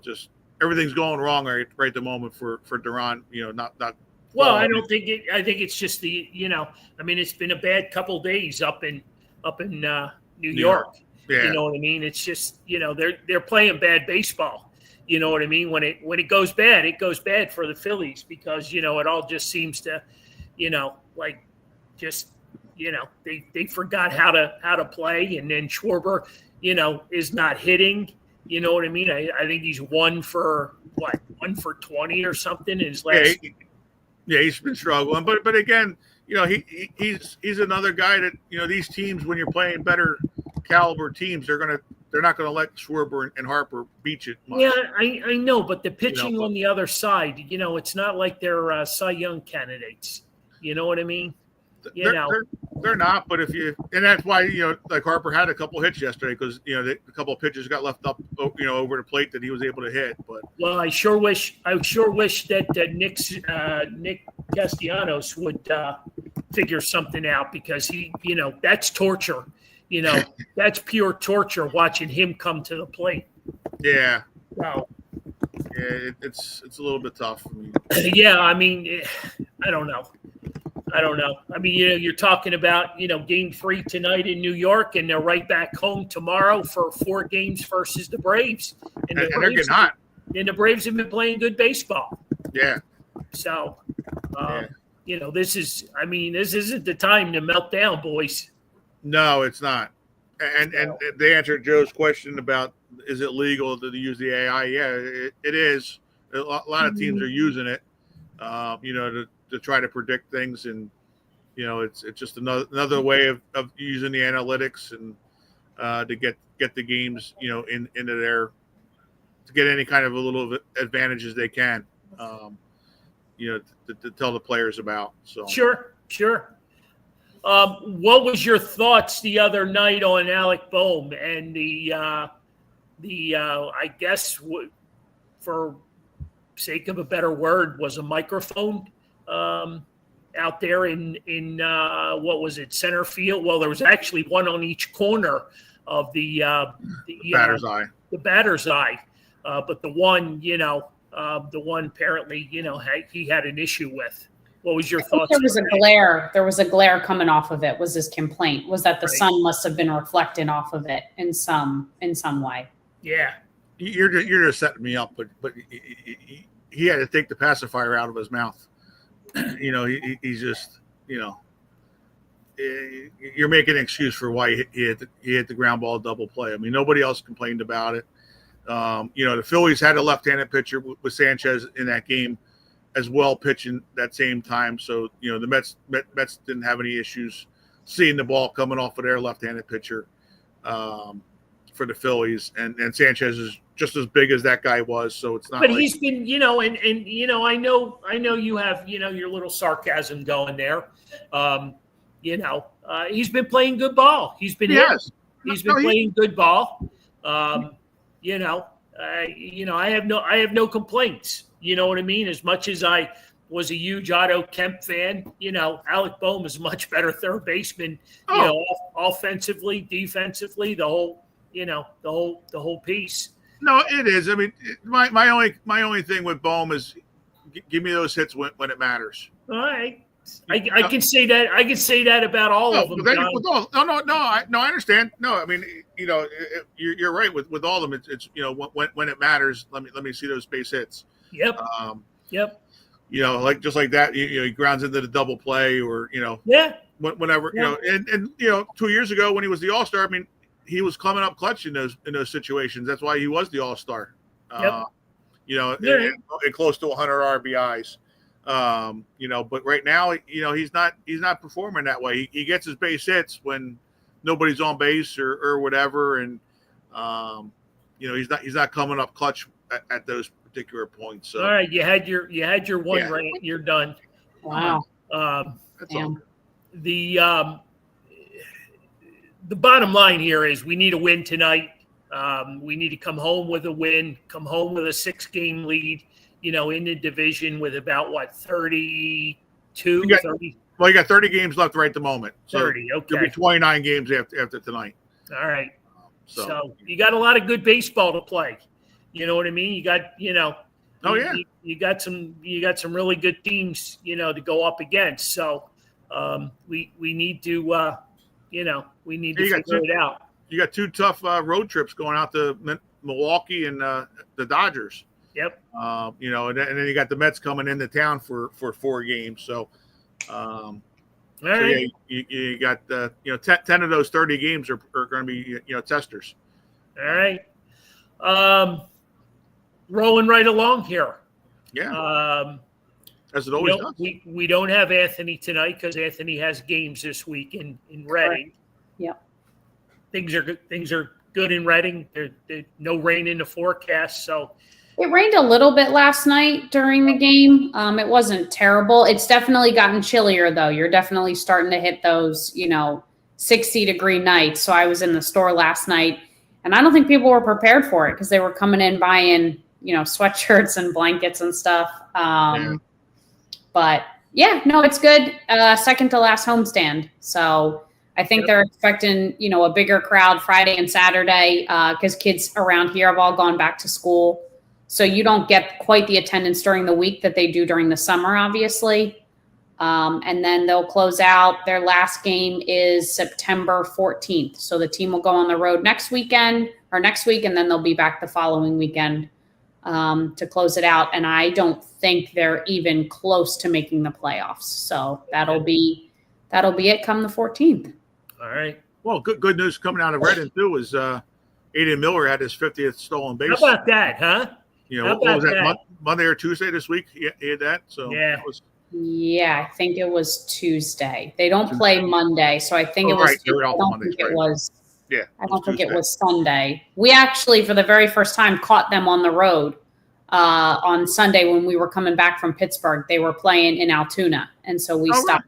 just everything's going wrong right at the moment for Duran. Not. Well, I don't think it. I think it's just the. I mean, it's been a bad couple days up in New York. Yeah. You know what I mean? It's just they're playing bad baseball. You know what I mean? When it goes bad, it goes bad for the Phillies because it all just seems to, they forgot how to play, and then Schwarber, is not hitting. You know what I mean? I think he's 1 for 20 or something in his last. Yeah, he's been struggling, but again, he's another guy that these teams, when you're playing better caliber teams, they're not gonna let Schwarber and Harper beat you much. Yeah, I know, but the pitching on the other side, it's not like they're Cy Young candidates. You know what I mean? They're not, but and that's why like Harper had a couple hits yesterday because a couple of pitches got left up over the plate that he was able to hit. But I sure wish that Nick Castellanos would figure something out because he that's torture. That's pure torture watching him come to the plate. Yeah. Wow. Yeah, it's a little bit tough. Yeah, I mean, I don't know. I mean, you're talking about, game 3 tonight in New York, and they're right back home tomorrow for 4 games versus the Braves. And they're getting hot. And the Braves have been playing good baseball. Yeah. So, this isn't the time to melt down, boys. No, it's not. And they answered Joe's question about is it legal to use the AI? Yeah, it is. A lot of teams are using it, to try to predict things, and it's just another way of using the analytics and to get the games into their, to get any kind of a little advantages they can to tell the players about. So sure. What was your thoughts the other night on Alec Bohm and the I guess for sake of a better word was a microphone out there in what was it, center field? Well, there was actually one on each corner of the batter's eye. The batter's eye, but the one apparently he had an issue with. What was your thoughts? There was a glare. There was a glare coming off of it. Was his complaint? Was that the sun must have been reflecting off of it in some way? Yeah, you're just setting me up, but he had to take the pacifier out of his mouth. He's just you're making an excuse for why he hit the ground ball double play. I mean, nobody else complained about it. The Phillies had a left-handed pitcher with Sanchez in that game as well, pitching that same time. So, the Mets didn't have any issues seeing the ball coming off of their left-handed pitcher for the Phillies. And Sanchez is just as big as that guy was. So it's not. But he's been, I know you have, your little sarcasm going there. He's been playing good ball. He's been playing good ball. I have no complaints. You know what I mean? As much as I was a huge Otto Kemp fan, Alec Bohm is a much better third baseman, offensively, defensively, the whole piece. No, it is. I mean, my only thing with Bohm is give me those hits when it matters. All right. I can say that. I can say that about all of them. No, I understand. No, I mean, you're right with all of them. It's when it matters. Let me see those base hits. Yep. Um, Yep. like just like that, he grounds into the double play, or Yeah. whenever Yeah. and 2 years ago when he was the All-Star, I mean, he was coming up clutch in those situations. That's why he was the All-Star. Yep. And close to 100 RBIs. But right now, he's not performing that way. He gets his base hits when nobody's on base or whatever, and he's not coming up clutch at those particular points. So All right, you had your one rant. You're done. Wow. that's all. Damn. The bottom line here is we need a win tonight. We need to come home with a win, come home with a 6-game lead, in the division with about 32, 30. Well, you got 30 games left right at the moment. So 30, okay. There'll be 29 games after tonight. All right. So you got a lot of good baseball to play. You know what I mean? You got, Oh yeah. You got some really good teams, to go up against. So we need to figure it out. You got 2 tough road trips going out to Milwaukee and the Dodgers. Yep. And then you got the Mets coming into town for 4 games. So, All right. you got 10 of those 30 games are going to be testers. All right. Rolling right along here. Yeah. As it always does. We don't have Anthony tonight because Anthony has games this week in Reading. Yep. Things are good in Reading. There's no rain in the forecast, so It rained a little bit last night during the game. It wasn't terrible. It's definitely gotten chillier, though. You're definitely starting to hit those, 60-degree nights. So I was in the store last night, and I don't think people were prepared for it because they were coming in buying, sweatshirts and blankets and stuff. But, yeah, no, it's good. Second to last homestand. So I think they're expecting, a bigger crowd Friday and Saturday because kids around here have all gone back to school. So you don't get quite the attendance during the week that they do during the summer, obviously. And then they'll close out. Their last game is September 14th. So the team will go on the road next week, and then they'll be back the following weekend to close it out. And I don't think they're even close to making the playoffs. So that'll be it come the 14th. all right. Well, good news coming out of Reading too is Aiden Miller had his 50th stolen base. How about that, huh? What was that, Monday or Tuesday this week? He had that. So Yeah. Yeah, I think it was Tuesday. They don't play Monday, so I think it was. Right. They're I off don't Mondays, think it right. was. Yeah. I don't think it Tuesday. was Sunday. We actually, for the very first time, caught them on the road on Sunday when we were coming back from Pittsburgh. They were playing in Altoona, and so we stopped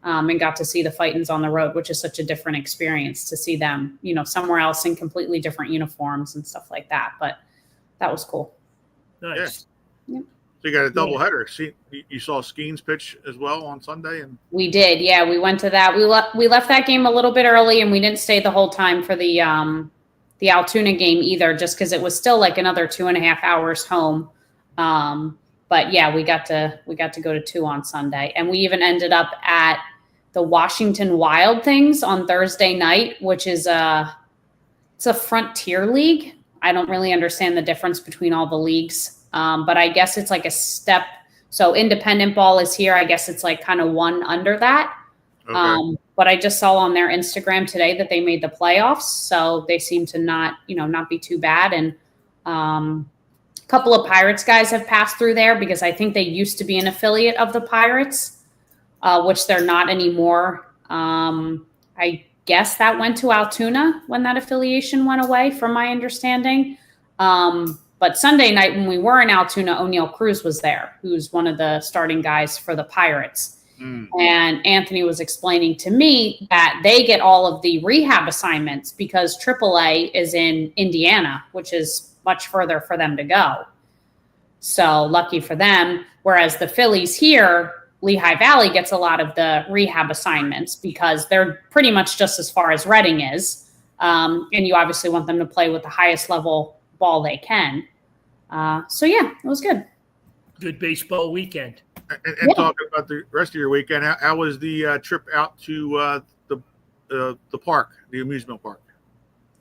and got to see the Fightins on the road, which is such a different experience to see them, somewhere else in completely different uniforms and stuff like that. But that was cool. Nice. Yeah. So you got a double header. See, you saw Skeens pitch as well on Sunday, and We did, yeah. We went to that. We left that game a little bit early, and we didn't stay the whole time for the Altoona game either, just because it was still like another 2.5 hours home. But yeah, we got to go to 2 on Sunday, and we even ended up at the Washington Wild Things on Thursday night, which is it's a frontier league. I don't really understand the difference between all the leagues, but I guess it's like a step. So independent ball is here. I guess it's like kind of one under that. okay. But I just saw on their Instagram today that they made the playoffs, so they seem to not be too bad. And a couple of Pirates guys have passed through there because I think they used to be an affiliate of the Pirates, which they're not anymore. I guess that went to Altoona when that affiliation went away, from my understanding. But Sunday night when we were in Altoona, O'Neal Cruz was there, who's one of the starting guys for the Pirates. And Anthony was explaining to me that they get all of the rehab assignments because AAA is in Indiana, which is much further for them to go. So lucky for them. Whereas the Phillies here, Lehigh Valley gets a lot of the rehab assignments because they're pretty much just as far as Reading is. And you obviously want them to play with the highest level ball they can. So yeah, it was good. Good baseball weekend. And talking about the rest of your weekend, how was the trip out to the park, the amusement park?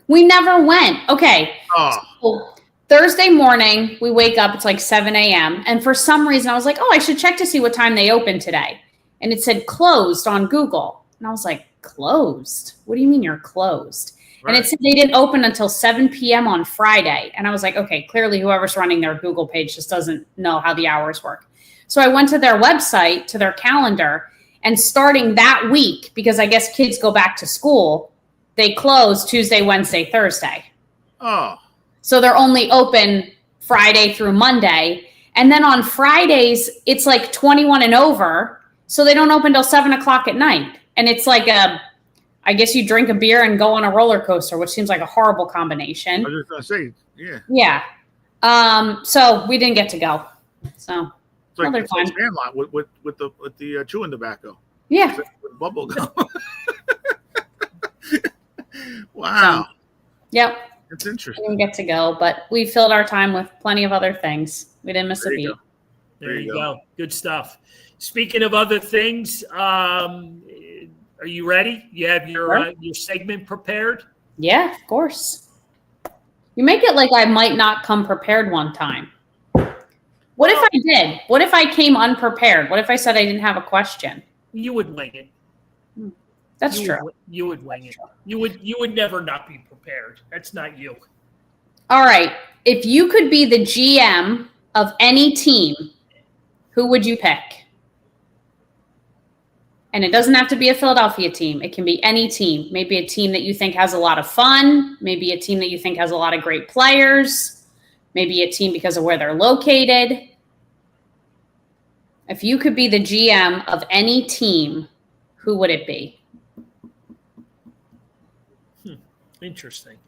We never went. Okay. Oh, So Thursday morning, we wake up, it's like 7 a.m. And for some reason, I was like, oh, I should check to see what time they open today. And it said closed on Google. And I was like, closed? What do you mean you're closed? Right. And it said they didn't open until 7 p.m. on Friday. And I was like, okay, clearly whoever's running their Google page just doesn't know how the hours work. So I went to their website, to their calendar, and starting that week, because I guess kids go back to school, they close Tuesday, Wednesday, Thursday. Oh. So they're only open Friday through Monday. And then on Fridays, it's like 21 and over. So they don't open till 7 o'clock at night. And it's like I guess you drink a beer and go on a roller coaster, which seems like a horrible combination. I was just going to say, yeah. Yeah. So we didn't get to go. So it's like, another time. Sandlot with the chewing tobacco. Yeah. With bubble gum. Wow. So, yep. It's interesting. We didn't get to go, but we filled our time with plenty of other things. We didn't miss a beat. There you go. Good stuff. Speaking of other things, are you ready? You have your segment prepared? Yeah, of course. You make it like I might not come prepared one time. What if I did? What if I came unprepared? What if I said I didn't have a question? You would wing it. That's true. You would wing it. You would never not be prepared. That's not you. All right. If you could be the GM of any team, who would you pick? And it doesn't have to be a Philadelphia team. It can be any team. Maybe a team that you think has a lot of fun. Maybe a team that you think has a lot of great players. Maybe a team because of where they're located. If you could be the GM of any team, who would it be? Interesting.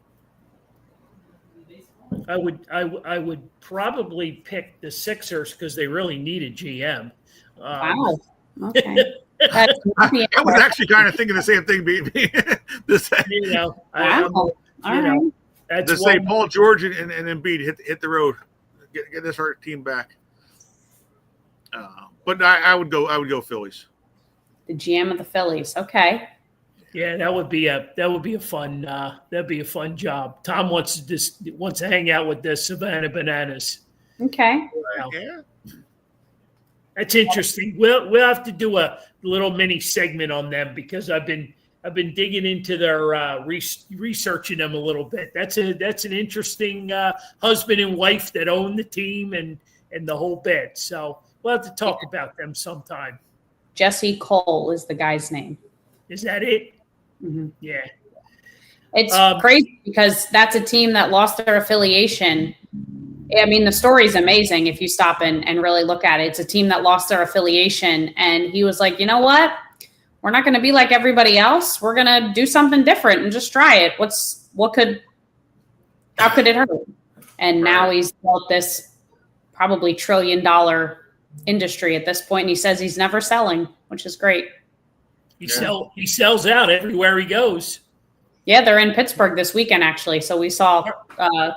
I would probably pick the Sixers because they really need a GM. Wow. Okay. I was actually kind of thinking the same thing. To say Paul George and Embiid hit the road, get this hurt team back. But I would go Phillies. The GM of the Phillies. Okay. Yeah, that would be a fun job. Tom wants to hang out with the Savannah Bananas. Okay. Yeah. That's interesting. We'll have to do a little mini segment on them because I've been digging into their researching them a little bit. That's an interesting husband and wife that own the team and the whole bit. So we'll have to talk about them sometime. Jesse Cole is the guy's name. Is that it? Mm-hmm. Yeah. It's crazy because that's a team that lost their affiliation. I mean, the story's amazing if you stop and really look at it. It's a team that lost their affiliation. And he was like, you know what? We're not going to be like everybody else. We're going to do something different and just try it. How could it hurt? And now he's built this probably $1 trillion industry at this point. And he says he's never selling, which is great. He sells out everywhere he goes. Yeah, they're in Pittsburgh this weekend, actually. So we saw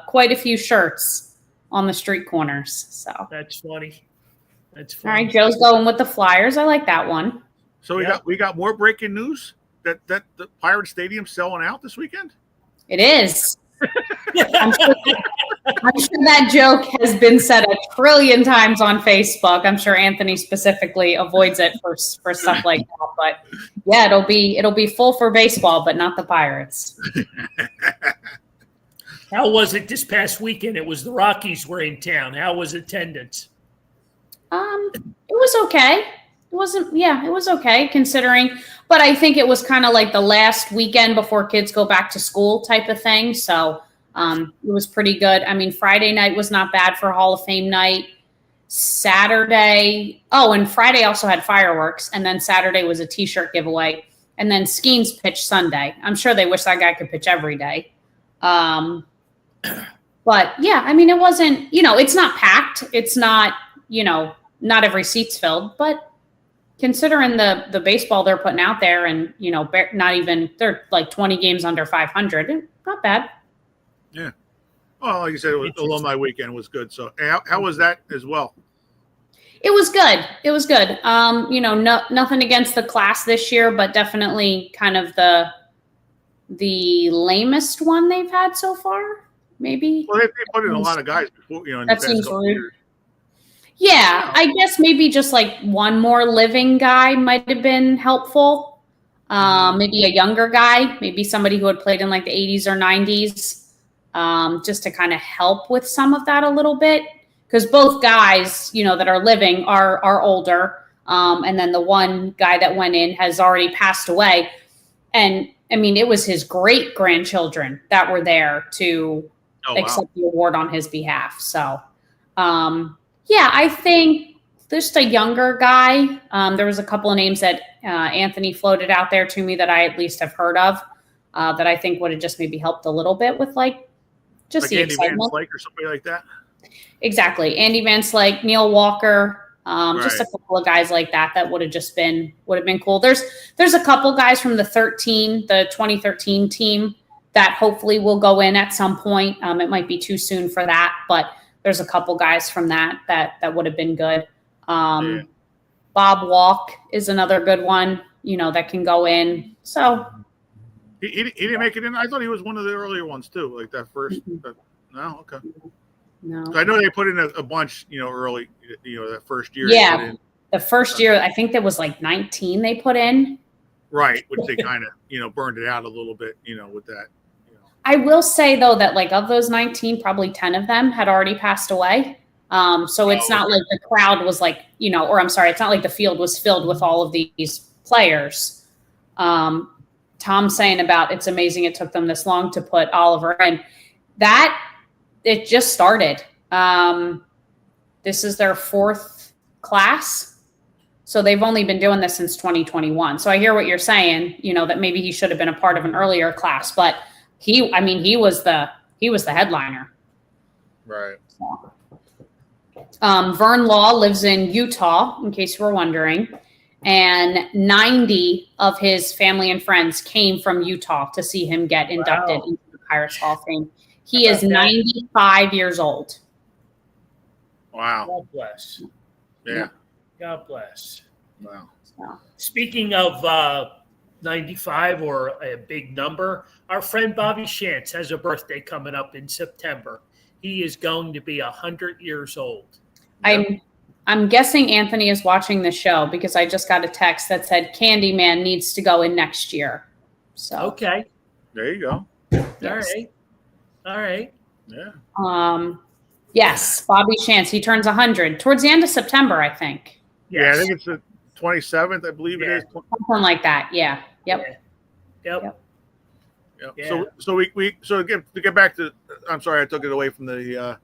quite a few shirts on the street corners. So that's funny. That's all funny. right. Joe's going with the Flyers. I like that one. So we got more breaking news that the Pirate Stadium's selling out this weekend. It is. I'm sure that joke has been said 1 trillion times on Facebook. I'm sure Anthony specifically avoids it for stuff like that. But yeah, it'll be full for baseball, but not the Pirates. How was it this past weekend? It was the Rockies were in town. How was attendance? It was okay. It was okay considering, but I think it was kind of like the last weekend before kids go back to school type of thing. So it was pretty good. I mean, Friday night was not bad for Hall of Fame night. Saturday, and Friday also had fireworks, and then Saturday was a T-shirt giveaway, and then Skeens pitched Sunday. I'm sure they wish that guy could pitch every day. But yeah, I mean, it wasn't, it's not packed. It's not, not every seat's filled, but considering the baseball they're putting out there and, they're like 20 games under 500, not bad. Yeah. Well, like you said, alumni weekend was good. So how was that as well? It was good. It was good. Nothing against the class this year, but definitely kind of the lamest one they've had so far. maybe. Well, they put in a lot of guys before, in the That past seems couple rude. years. Yeah, I guess maybe just like one more living guy might have been helpful. Maybe a younger guy, maybe somebody who had played in like the 80s or 90s, just to kind of help with some of that a little bit. Because both guys, that are living are older. And then the one guy that went in has already passed away. And I mean, it was his great grandchildren that were there to accept the award on his behalf. So, yeah, I think just a younger guy. There was a couple of names that Anthony floated out there to me that I at least have heard of that I think would have just maybe helped a little bit with just Like the Andy Van excitement. Slyke or somebody like that. Exactly. Andy Van Slyke, Neil Walker, just a Right. couple of guys like that would have been cool. There's a couple guys from the 2013 team that hopefully will go in at some point. It might be too soon for that, but there's a couple guys from that would have been good. Bob Walk is another good one, that can go in. So He didn't make it in. I thought he was one of the earlier ones too, like that first. No, okay. no. I know they put in a bunch, early, that first year. Yeah. They put in, The first year, I think there was like 19 they put in. right, which they kind of, burned it out a little bit, with that. I will say though that like of those 19, probably 10 of them had already passed away. So it's not like the crowd was like, or I'm sorry, it's not like the field was filled with all of these players. Tom's saying about it's amazing it took them this long to put Oliver in. That it just started. This is their 4th class. So they've only been doing this since 2021. So I hear what you're saying, that maybe he should have been a part of an earlier class, but he was the headliner. Right. Vern Law lives in Utah, in case you were wondering, and 90 of his family and friends came from Utah to see him get inducted into the Pirates Hall of Fame. He is 95 years old. Wow. God bless. Yeah. God bless. Wow. So. Speaking of 95 or a big number, our friend Bobby Shantz has a birthday coming up in September. He is going to be 100 years old. I'm guessing Anthony is watching the show because I just got a text that said Candyman needs to go in next year. So Okay. There you go. Yes. All right. Yeah. Yes, Bobby Shantz. He turns 100 towards the end of September, I think. Yes. Yeah, I think it's the 27th, I believe it is. Something like that. Yeah. Yep. Yep. Yeah. So to get back to, I'm sorry I took it away from the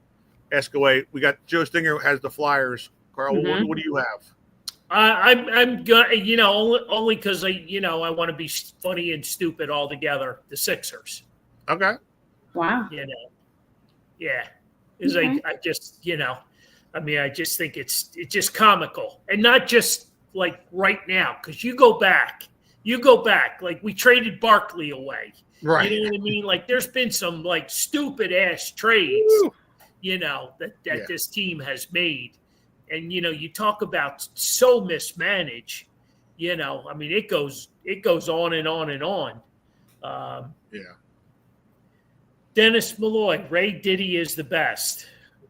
Ask Away. We got Joe Stinger has the Flyers. Carl, what do you have? I'm good. Only because I want to be funny and stupid altogether. The Sixers. Okay. Wow. Yeah. Is I just I just think it's just comical, and not just like right now, because you go back like we traded Barkley away. Right. You know what I mean? Like there's been some like stupid ass trades, that this team has made. And you talk about so mismanaged, it goes on and on and on. Dennis Malloy, Ray Diddy is the best.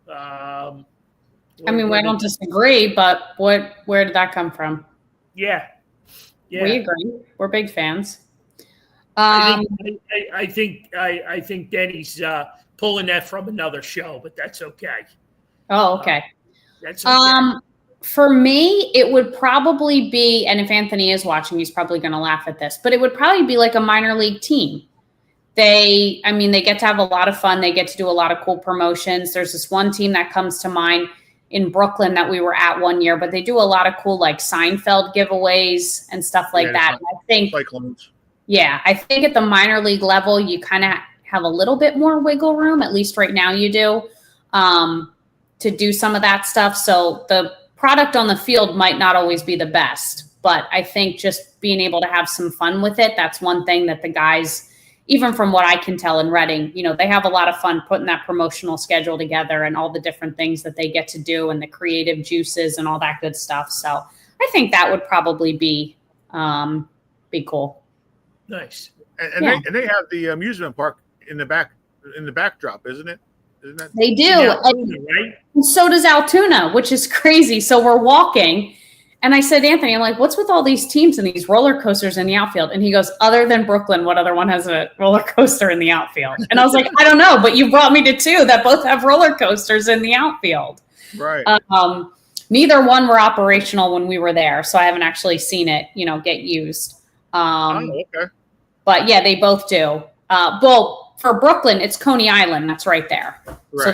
I don't disagree, but where did that come from? Yeah. We agree. We're big fans. I think Denny's pulling that from another show, but that's okay. Oh, okay. That's okay. For me, it would probably be, and if Anthony is watching, he's probably going to laugh at this, but it would probably be like a minor league team. They get to have a lot of fun. They get to do a lot of cool promotions. There's this one team that comes to mind in Brooklyn that we were at one year, but they do a lot of cool like Seinfeld giveaways and stuff like that. I think Cyclones. Yeah, I think at the minor league level, you kind of have a little bit more wiggle room, at least right now you do, to do some of that stuff. So the product on the field might not always be the best, but I think just being able to have some fun with it, that's one thing that the guys, even from what I can tell in Reading, they have a lot of fun putting that promotional schedule together and all the different things that they get to do and the creative juices and all that good stuff. So I think that would probably be cool. Nice. And they have the amusement park in the back in the backdrop, isn't it? Isn't that? They do. Yeah, And right? so does Altoona, which is crazy. So we're walking, and I said, Anthony, I'm like, what's with all these teams and these roller coasters in the outfield? And he goes, other than Brooklyn, what other one has a roller coaster in the outfield? And I was like, I don't know, but you brought me to two that both have roller coasters in the outfield. Right. Neither one were operational when we were there, so I haven't actually seen it, get used. Okay. But yeah, they both do. Well, for Brooklyn, it's Coney Island. That's right there. Right. So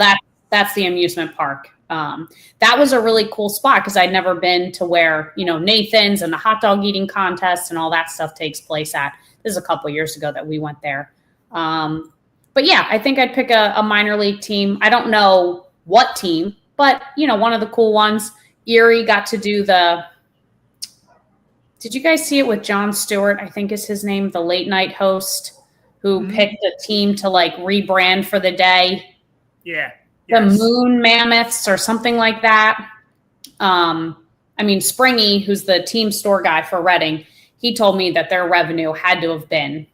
that's the amusement park. That was a really cool spot because I'd never been to where, Nathan's and the hot dog eating contest and all that stuff takes place at. This is a couple of years ago that we went there. But yeah, I think I'd pick a minor league team. I don't know what team, but, one of the cool ones. Erie got to do did you guys see it with Jon Stewart? I think is his name, the late night host who picked a team to rebrand for the day. Yeah. The Moon Mammoths or something like that. Springy, who's the team store guy for Reading, he told me that their revenue had to have been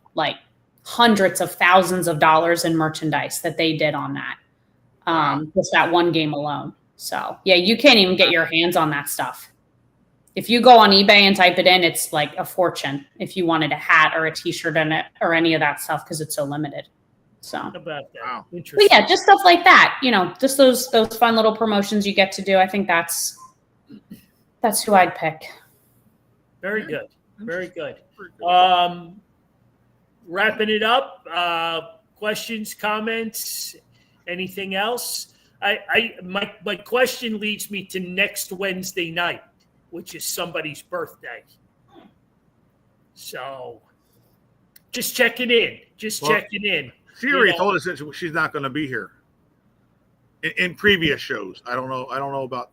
hundreds of thousands of dollars in merchandise that they did on that. Just that one game alone. So yeah, you can't even get your hands on that stuff. If you go on eBay and type it in, it's like a fortune if you wanted a hat or a t-shirt in it or any of that stuff because it's so limited. So How about that? Wow. Interesting. but yeah, just stuff like that, just those fun little promotions you get to do. I think that's who I'd pick. Very good. Very good. Wrapping it up. Questions, comments, anything else? My question leads me to next Wednesday night, which is somebody's birthday. So just checking in. Checking in. She already told us that she's not going to be here. In previous shows, I don't know about.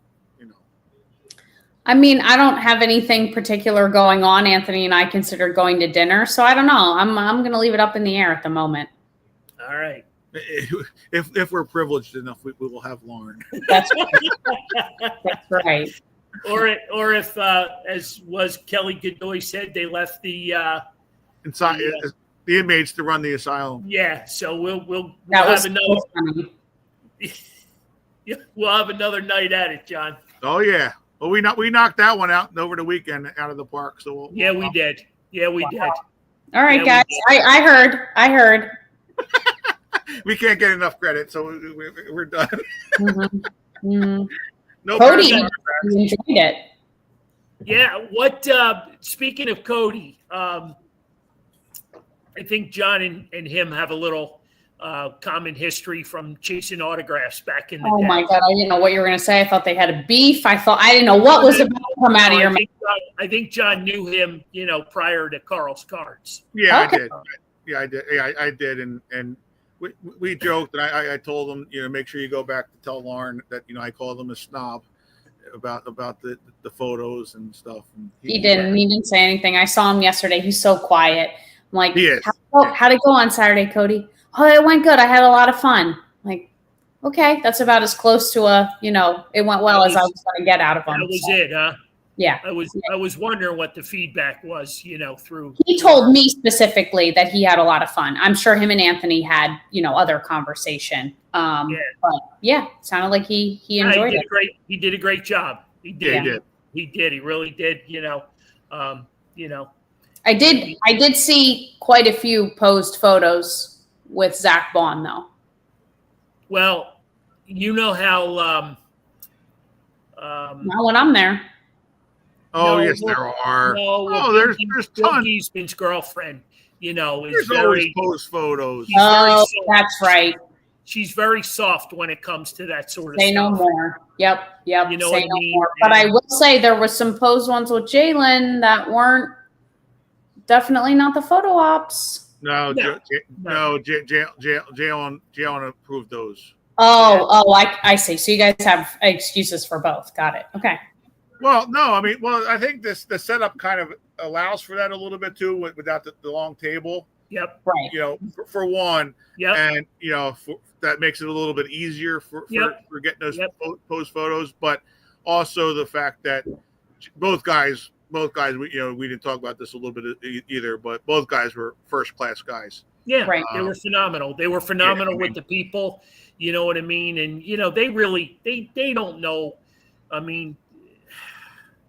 I don't have anything particular going on. Anthony and I considered going to dinner, so I don't know. I'm going to leave it up in the air at the moment. All right. If we're privileged enough, we will have Lauren. That's right. That's right. Or if, as was Kelly Godoy said, they left the Inside the inmates to run the asylum. Yeah, so we'll That have was another. funny. We'll have another night at it, John. Oh yeah. Well, we knocked that one out over the weekend out of the park. So We did. Yeah, we did. All right, Yeah, guys. I heard. we can't get enough credit, so we're done. No Cody pressure. enjoyed it. Yeah. What? Speaking of Cody, I think John and him have a little common history from chasing autographs back in the Oh day. my God! I didn't know what you were going to say. I thought they had a beef. I didn't know what was about to come out of your mouth. I think John knew him, prior to Carl's Cards. Yeah, Okay. I did. Yeah, I did. Yeah, I did. And we joked, and I told him, make sure you go back to tell Lauren that I called him a snob about the photos and stuff. And He didn't say anything. I saw him yesterday. He's so quiet. I'm like, He is. how'd it go on Saturday, Cody? Oh, it went good. I had a lot of fun. Like, okay, that's about as close to it went well as I was going to get out of him. That was it, huh? Yeah. I was wondering what the feedback was, through. He told me specifically that he had a lot of fun. I'm sure him and Anthony had, other conversation. But yeah, sounded like he enjoyed it. He did a great job. He did. Yeah, he did. He did. He really did. I did see quite a few posed photos with Zach Bond though. Well, how. Not when I'm there. Oh, No, yes, there are. No, there's Bill tons. Giesman's girlfriend, is There's very. always post photos. She's very Oh, soft. that's right. She's very soft when it comes to that sort of Say no stuff. more. Yep. You know Say what I no mean? more. But I will say there was some posed ones with Jalen that weren't definitely not the photo ops. No, No. Jalen approved those. Oh, I see. So you guys have excuses for both. Got it. Okay. Well, no, I think the setup kind of allows for that a little bit too, without the long table. Yep. Right. For one, Yep. and that makes it a little bit easier for getting those post photos, but also the fact that both guys, we didn't talk about this a little bit either, but both guys were first class guys. Yeah, Right. they were phenomenal. They were phenomenal with the people. You know what I mean? And they really they don't know. I mean,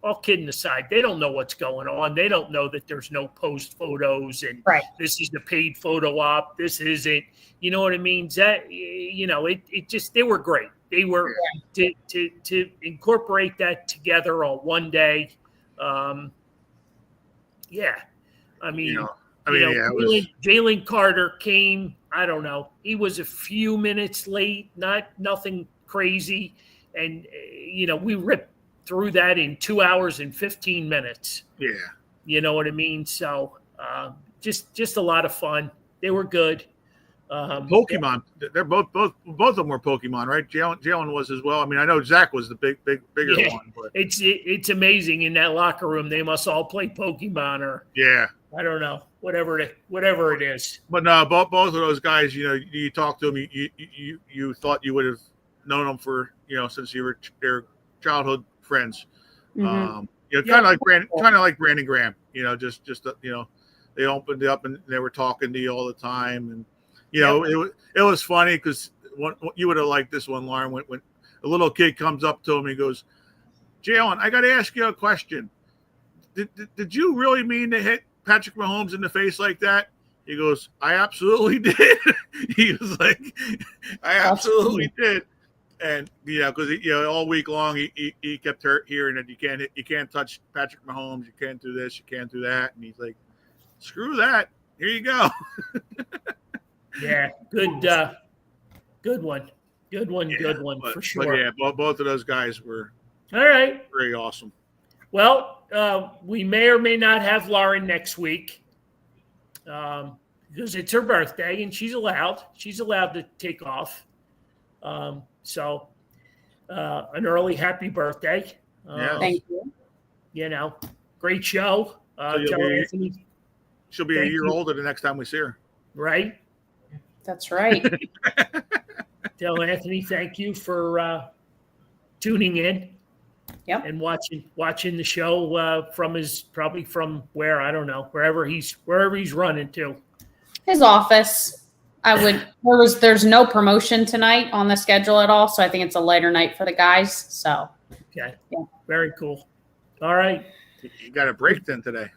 all kidding aside, they don't know what's going on. They don't know that there's no post photos and Right. this is the paid photo op. This isn't. You know what I mean? That it just they were great. They were to incorporate that together on one day. Yeah, I mean, it was. Jalen Carter came. I don't know. He was a few minutes late, nothing crazy, and we ripped through that in 2 hours and 15 minutes. Yeah, you know what I mean. So just a lot of fun. They were good. Pokemon. They're both of them were Pokemon, right? Jalen was as well. I mean, I know Zach was the bigger one, but it's amazing in that locker room. They must all play Pokemon or I don't know, whatever it is. But no, both of those guys, you talk to them, you thought you would have known them for since you were their childhood friends. Mm-hmm. Kind of like Brandon Graham. Just they opened up and they were talking to you all the time, and it was funny because you would have liked this one, Lauren, when a little kid comes up to him, he goes, "Jalen, I got to ask you a question. Did you really mean to hit Patrick Mahomes in the face like that?" He goes, "I absolutely did." He was like, "I absolutely did." And because all week long he kept hearing that you can't touch Patrick Mahomes, you can't do this, you can't do that, and he's like, "Screw that! Here you go." Yeah, good one, for sure. But yeah, both of those guys were all right. Very awesome. Well, we may or may not have Lauren next week because it's her birthday and she's allowed to take off. So an early happy birthday. Thank you. Great show. Anthony, she'll be a year older the next time we see her. Right? That's right. Tell Anthony thank you for tuning in. Yep. And watching the show probably from where, I don't know, wherever he's running to. His office. There's no promotion tonight on the schedule at all, so I think it's a lighter night for the guys. So okay. Yeah. Very cool. All right. You got a break then today.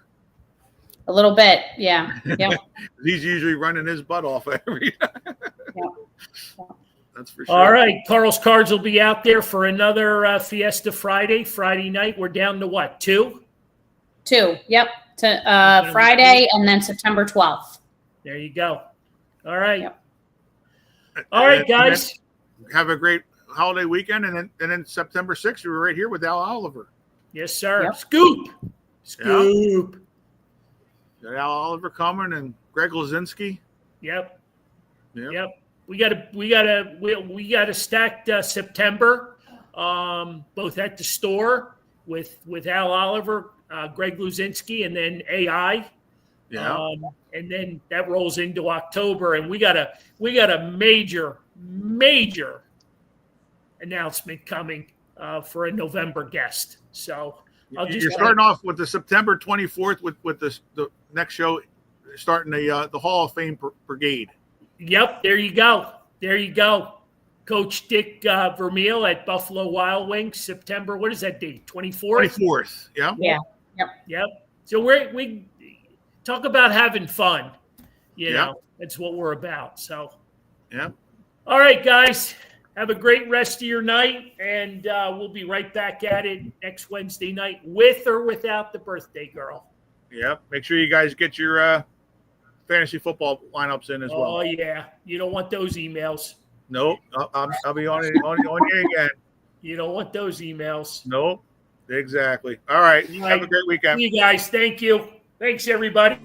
A little bit, yeah. Yep. He's usually running his butt off every time. Yep. That's for sure. All right. Carl's Cards will be out there for another Fiesta Friday night. We're down to what, 2? 2, yep. To Friday and then September 12th. There you go. All right. Yep. All right, guys. Have a great holiday weekend, and then September 6th, we're right here with Al Oliver. Yes, sir. Yep. Scoop. Got Al Oliver coming and Greg Lazinski. Yep. We got a stacked September, both at the store with Al Oliver, Greg Luzinski, and then AI. Yeah. And then that rolls into October, and we got a major announcement coming for a November guest. So you're starting off with the September 24th with the next show, starting the Hall of Fame Brigade. Yep, there you go. Coach Dick Vermeil at Buffalo Wild Wings, September. What is that date? 24th. 24th. Yeah. Yeah. Yep. So we talk about having fun. That's what we're about. So. Yeah. All right, guys. Have a great rest of your night, and we'll be right back at it next Wednesday night, with or without the birthday girl. Yeah. Make sure you guys get your fantasy football lineups in as well. Oh yeah, you don't want those emails. Nope. I'll be on you again. You don't want those emails. Nope. Exactly. All right. Have a great weekend. You guys, thank you. Thanks, everybody.